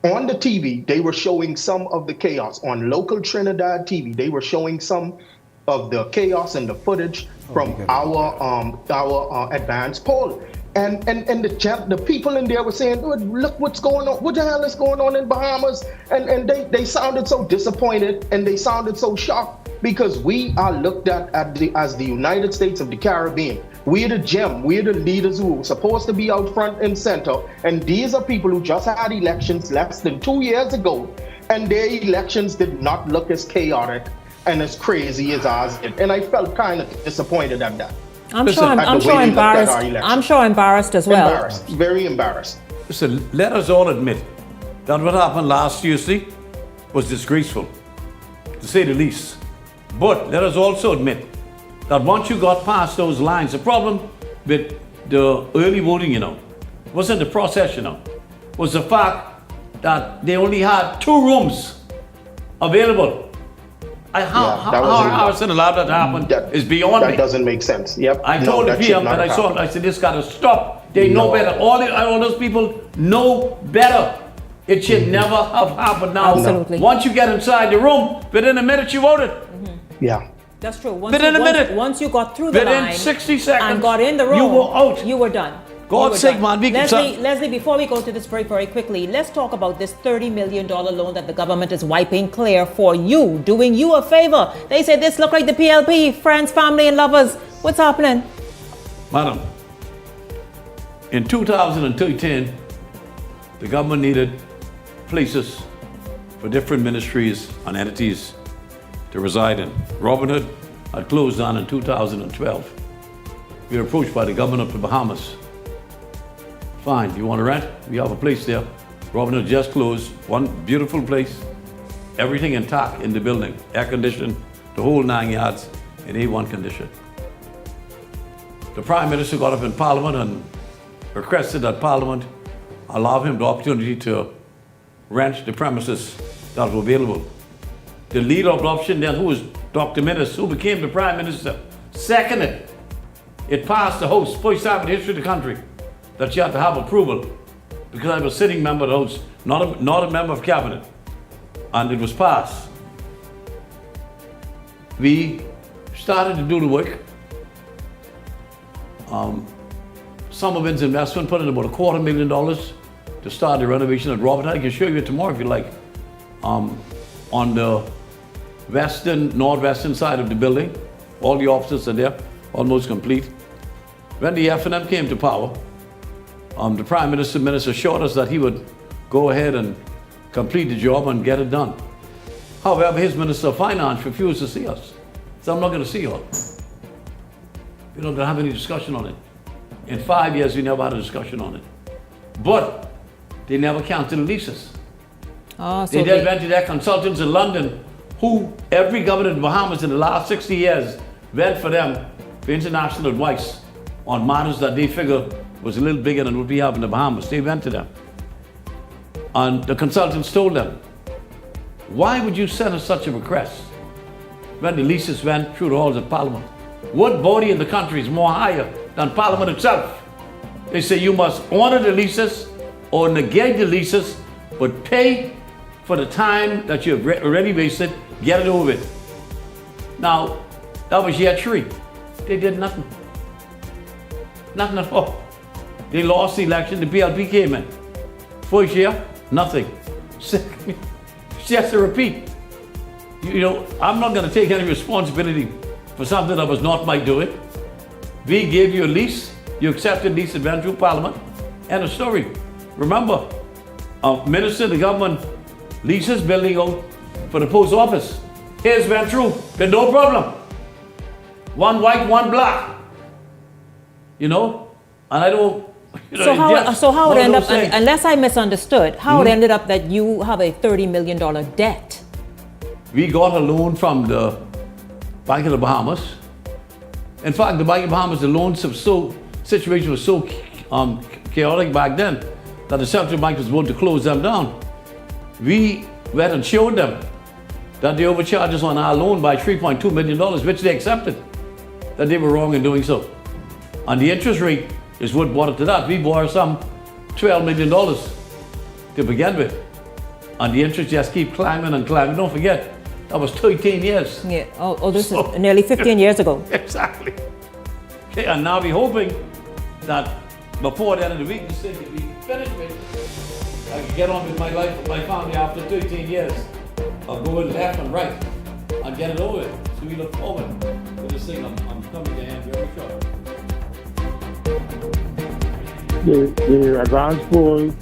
on the TV, they were showing some of the chaos. On local Trinidad TV, they were showing some of the chaos and the footage from our advance poll. And the people in there were saying, look what's going on. What the hell is going on in Bahamas? And they sounded so disappointed, and they sounded so shocked, because we are looked at as the United States of the Caribbean. We're the gem. We're the leaders who are supposed to be out front and center. And these are people who just had elections less than 2 years ago, and their elections did not look as chaotic and as crazy as ours did. And I felt kind of disappointed at that. I'm sure embarrassed as well. Embarrassed, very embarrassed. Listen, let us all admit that what happened last Tuesday was disgraceful, to say the least. But let us also admit that once you got past those lines, the problem with the early voting, wasn't the process, was the fact that they only had 2 rooms available How is it allowed that to happen is beyond me. That doesn't make sense. Yep. I told the PM that I saw it, I said, this got to stop. They know better. All those people know better. It should never have happened now. Absolutely. Once you get inside the room, within a minute you voted. Yeah. That's true. Within a minute. Once you got through the line. Within 60 seconds. And got in the room. You were out. You were done. God's sake, man. Leslie, before we go to this very, very quickly, let's talk about this $30 million loan that the government is wiping clear for you, doing you a favor. They say this look like the PLP, friends, family, and lovers. What's happening? Madam, in 2013, the government needed places for different ministries and entities to reside in. Robin Hood had closed down in 2012. We were approached by the government of the Bahamas. Fine, you want to rent? We have a place there. Robin Hood just closed, one beautiful place, everything intact in the building, air conditioned, the whole 9 yards in A1 condition. The Prime Minister got up in Parliament and requested that Parliament allow him the opportunity to rent the premises that were available. The leader of the option then, who was Dr. Minnis, who became the Prime Minister, seconded. It passed the House, first time in the history of the country, that you had to have approval, because I was a sitting member of the House, not a member of Cabinet, and it was passed. We started to do the work. Summervin's investment put in about $250,000 to start the renovation at Robert. I can show you tomorrow if you like. On the northwestern side of the building, all the offices are there, almost complete. When the FNM came to power, the Prime Minister assured us that he would go ahead and complete the job and get it done. However, his Minister of Finance refused to see us. So I'm not going to see her. We're not going to have any discussion on it. In 5 years, we never had a discussion on it. But they never canceled the leases. They then went to their consultants in London, who every governor in the Bahamas in the last 60 years went for them for international advice on matters that they figure was a little bigger than what we have in the Bahamas. They went to them. And the consultants told them, why would you send us such a request when the leases went through the halls of Parliament? What body in the country is more higher than Parliament itself? They say you must honor the leases or negate the leases, but pay for the time that you've already wasted, get it over with. Now, that was year 3. They did nothing. Nothing at all. They lost the election, the PLP came in. First year, nothing. Just a repeat. You know, I'm not going to take any responsibility for something that was not my doing. We gave you a lease, you accepted lease, it went through Parliament, end of story. Remember, a minister, the government leases building out for the post office. His went through with no problem. One white, one black. You know, and I don't. You know, so how it ended up? Unless I misunderstood, how it ended up that you have a $30 million debt? We got a loan from the Bank of the Bahamas. In fact, the Bank of the Bahamas, the loan situation was so chaotic back then that the central bank was going to close them down. We went and showed them that they overcharged us on our loan by $3.2 million, which they accepted, that they were wrong in doing so. And the interest rate is what brought it to that. We borrowed some $12 million to begin with. And the interest just keep climbing and climbing. Don't forget, that was 13 years. Yeah. This is nearly 15 years ago. Exactly. Okay, and now we're hoping that before the end of the week, this thing can be finished with. I can get on with my life with my family after 13 years of going left and right and get it over with. So we look forward to this thing. I'm coming to end very short. The advance poll,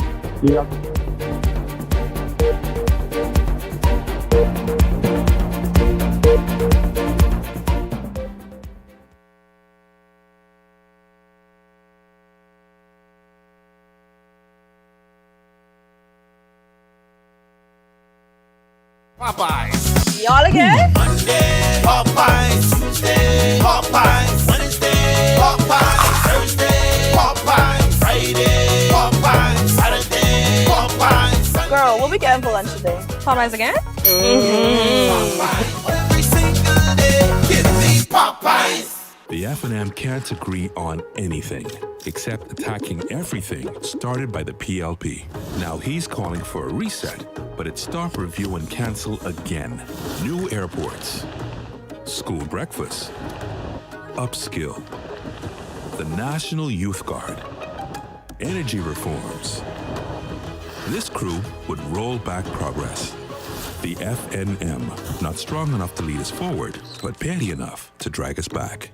Popeyes. Y'all again? Monday, Popeyes. Tuesday, Popeyes. Wednesday, Popeyes. Thursday, Popeyes. Friday, Popeyes. Saturday, Popeyes. Girl, what we getting for lunch today? Popeyes again? Mm-hmm. Popeyes. FNM can't agree on anything except attacking everything started by the PLP. Now he's calling for a reset, but it's stop, review, and cancel again. New airports, school breakfast, upskill, the National Youth Guard, energy reforms. This crew would roll back progress. The FNM, not strong enough to lead us forward, but petty enough to drag us back.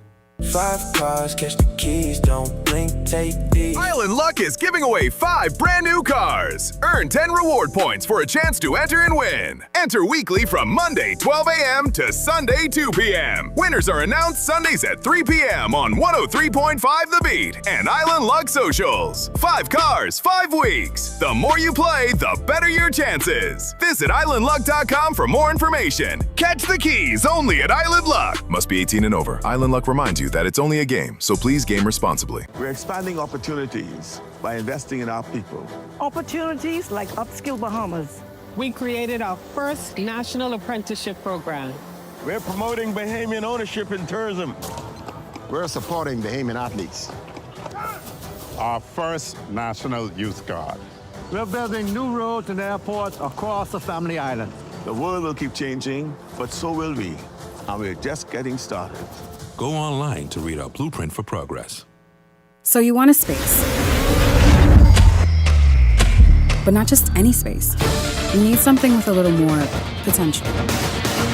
5 cars, catch the keys, don't blink, take these. Island Luck is giving away 5 brand new cars. Earn 10 reward points for a chance to enter and win. Enter weekly from Monday 12 a.m. to Sunday 2 p.m. Winners are announced Sundays at 3 p.m. on 103.5 The Beat and Island Luck Socials. 5 cars, 5 weeks. The more you play, the better your chances. Visit islandluck.com for more information. Catch the keys only at Island Luck. Must be 18 and over. Island Luck reminds you that it's only a game, so please game responsibly. We're expanding opportunities by investing in our people. Opportunities like Upskill Bahamas. We created our first national apprenticeship program. We're promoting Bahamian ownership in tourism. We're supporting Bahamian athletes. Our first National Youth Guard. We're building new roads and airports across the Family Island. The world will keep changing, but so will we. And we're just getting started. Go online to read our blueprint for progress. So you want a space. But not just any space. You need something with a little more potential.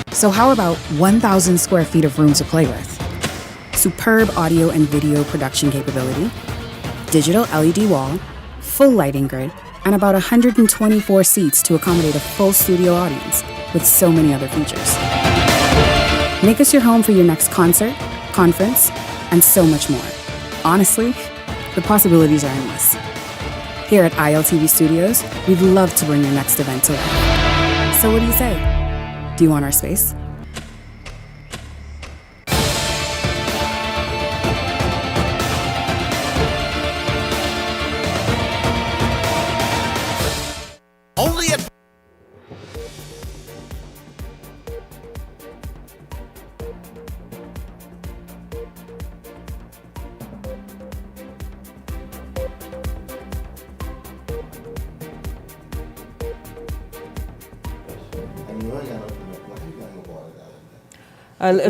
So how about 1,000 square feet of room to play with? Superb audio and video production capability, digital LED wall, full lighting grid, and about 124 seats to accommodate a full studio audience with so many other features. Make us your home for your next concert, conference, and so much more. Honestly, the possibilities are endless. Here at ILTV Studios, we'd love to bring your next event to life. So what do you say? Do you want our space? Only at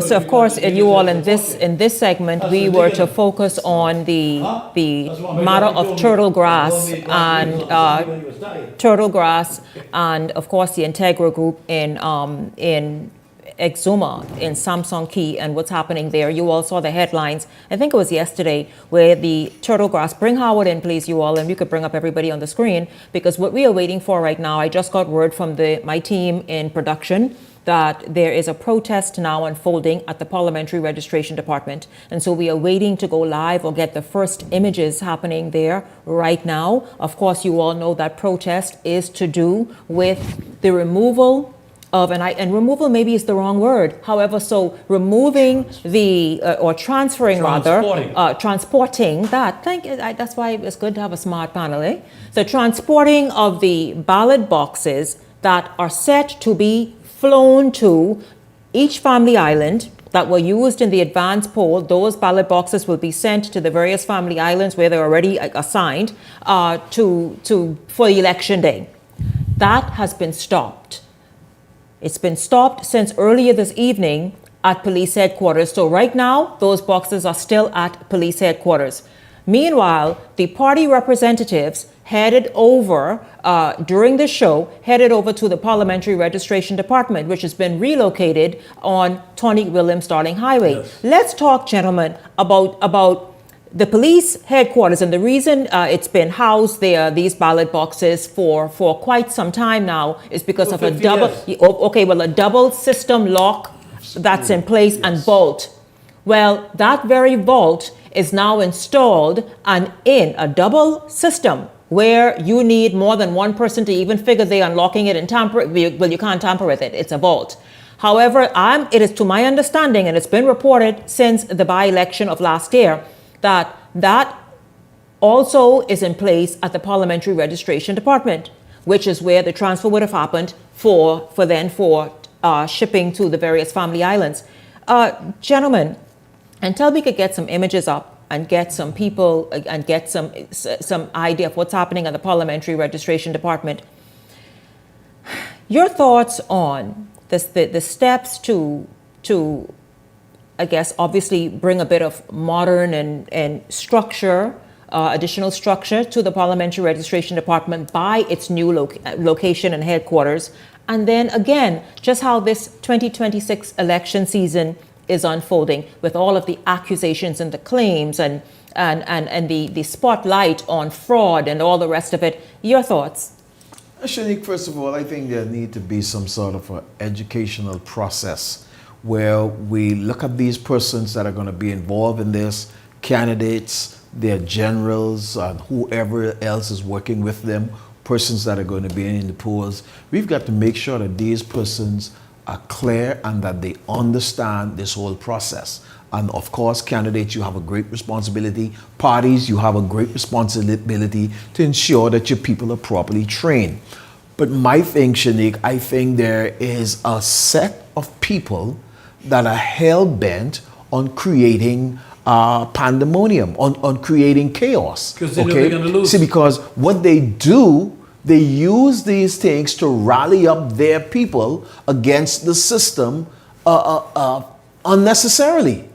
So of course, you all in this segment, we were to focus on the matter of turtle grass and of course the Integra Group in Exuma in Samsung Key and what's happening there. You all saw the headlines. I think it was yesterday where the turtle grass. Bring Howard in, please, you all, and you could bring up everybody on the screen because what we are waiting for right now. I just got word from my team in production that there is a protest now unfolding at the Parliamentary Registration Department. And so we are waiting to go live or get the first images happening there right now. Of course, you all know that protest is to do with the removal of, and removal maybe is the wrong word. However, so removing or transferring transporting that. That's why it's good to have a smart panel, eh? So transporting of the ballot boxes that are set to be flown to each family island that were used in the advance poll. Those ballot boxes will be sent to the various family islands where they're already assigned for election day. That has been stopped. It's been stopped since earlier this evening at police headquarters. So right now, those boxes are still at police headquarters. Meanwhile, the party representatives headed over, during the show, headed over to the Parliamentary Registration Department, which has been relocated on Tony Williams Darling Highway. Yes. Let's talk, gentlemen, about the police headquarters and the reason it's been housed there, these ballot boxes for quite some time now, is because of a double system lock that's in place and vault. Well, that very vault is now installed and in a double system where you need more than one person to even figure they're unlocking it and tamper it. Well, you can't tamper with it. It's a vault. However, it is to my understanding, and it's been reported since the by-election of last year, that also is in place at the Parliamentary Registration Department, which is where the transfer would have happened for shipping to the various family islands. Gentlemen, until we could get some images up and get some people and get some idea of what's happening at the Parliamentary Registration Department, your thoughts on the steps to I guess obviously bring a bit of modern and structure, additional structure to the Parliamentary Registration Department by its new location and headquarters, and then again just how this 2026 election season is unfolding with all of the accusations and the claims and the spotlight on fraud and all the rest of it. Your thoughts? Shanique, first of all, I think there need to be some sort of an educational process where we look at these persons that are going to be involved in this, candidates, their generals, and whoever else is working with them, persons that are going to be in the polls. We've got to make sure that these persons are clear and that they understand this whole process. And of course, candidates, you have a great responsibility. Parties, you have a great responsibility to ensure that your people are properly trained. But my thing, Shanique, I think there is a set of people that are hell-bent on creating pandemonium, on creating chaos. Because they know they're going to lose. See, because what they do, they use these things to rally up their people against the system unnecessarily.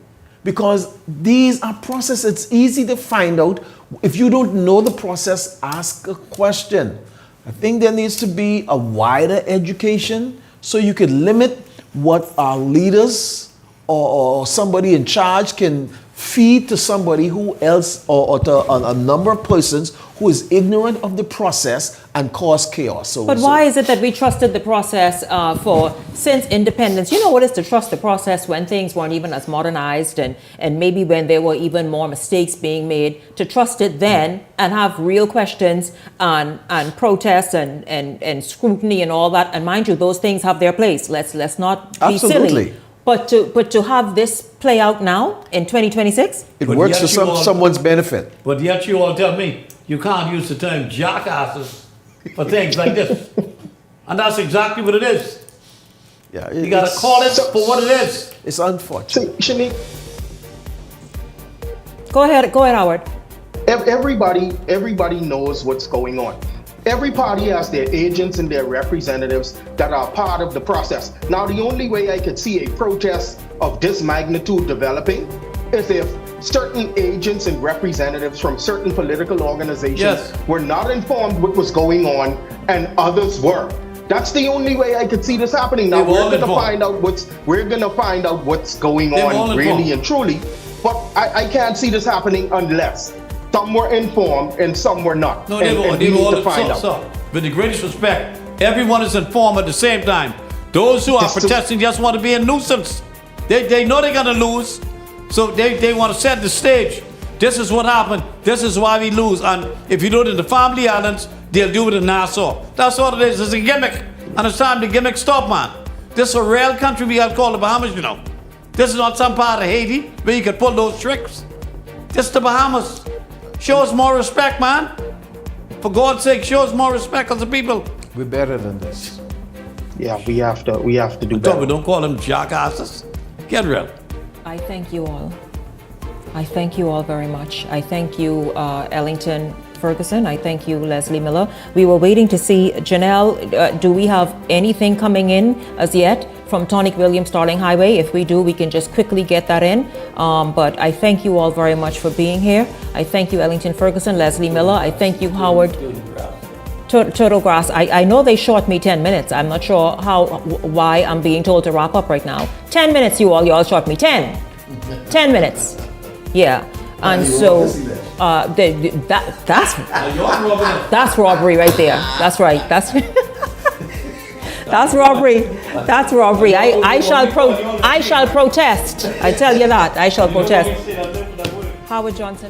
Because these are processes, it's easy to find out. If you don't know the process, ask a question. I think there needs to be a wider education so you could limit what our leaders or somebody in charge can feed to somebody who else or to a number of persons who is ignorant of the process and cause chaos. But why is it that we trusted the process since independence? You know what it is to trust the process when things weren't even as modernized and maybe when there were even more mistakes being made, to trust it then and have real questions and protests and scrutiny and all that. And mind you, those things have their place. Let's not be silly. But to have this play out now in 2026? It works for someone's benefit. But yet you all tell me you can't use the term jackasses for things like this. And that's exactly what it is. Yeah, you got to call it for what it is. It's unfortunate. Shanique, Go ahead, Howard. Everybody knows what's going on. Every party has their agents and their representatives that are part of the process. Now, the only way I could see a protest of this magnitude developing is if certain agents and representatives from certain political organizations were not informed what was going on and others were. That's the only way I could see this happening. Now, we're going to find out what's going on really and truly, but I can't see this happening unless some were informed and some were not. No, they were all. With the greatest respect, everyone is informed at the same time. Those who are protesting just want to be a nuisance. They know they're going to lose, so they want to set the stage. This is what happened. This is why we lose. And if you do it in the Family Islands, they'll do it in Nassau. That's what it is. It's a gimmick. And it's time the gimmick stop, man. This is a real country we have called the Bahamas, you know. This is not some part of Haiti where you can pull those tricks. This is the Bahamas. Show us more respect, man. For God's sake, show us more respect as a people. We're better than this. Yeah, we have to do better. Don't call them jackasses. Get real. I thank you all. I thank you all very much. I thank you, Ellington Ferguson. I thank you, Leslie Miller. We were waiting to see, Janelle, do we have anything coming in as yet from Tonic Williams Starling Highway? If we do, we can just quickly get that in. But I thank you all very much for being here. I thank you, Ellington Ferguson, Leslie Miller. I thank you, Howard Turtlegrass. I know they short me 10 minutes. I'm not sure why I'm being told to wrap up right now. 10 minutes, y'all short me. 10 minutes. Yeah. And so that's robbery right there. That's right. That's robbery. That's robbery. I shall protest. I tell you that. I shall protest. Howard Johnson.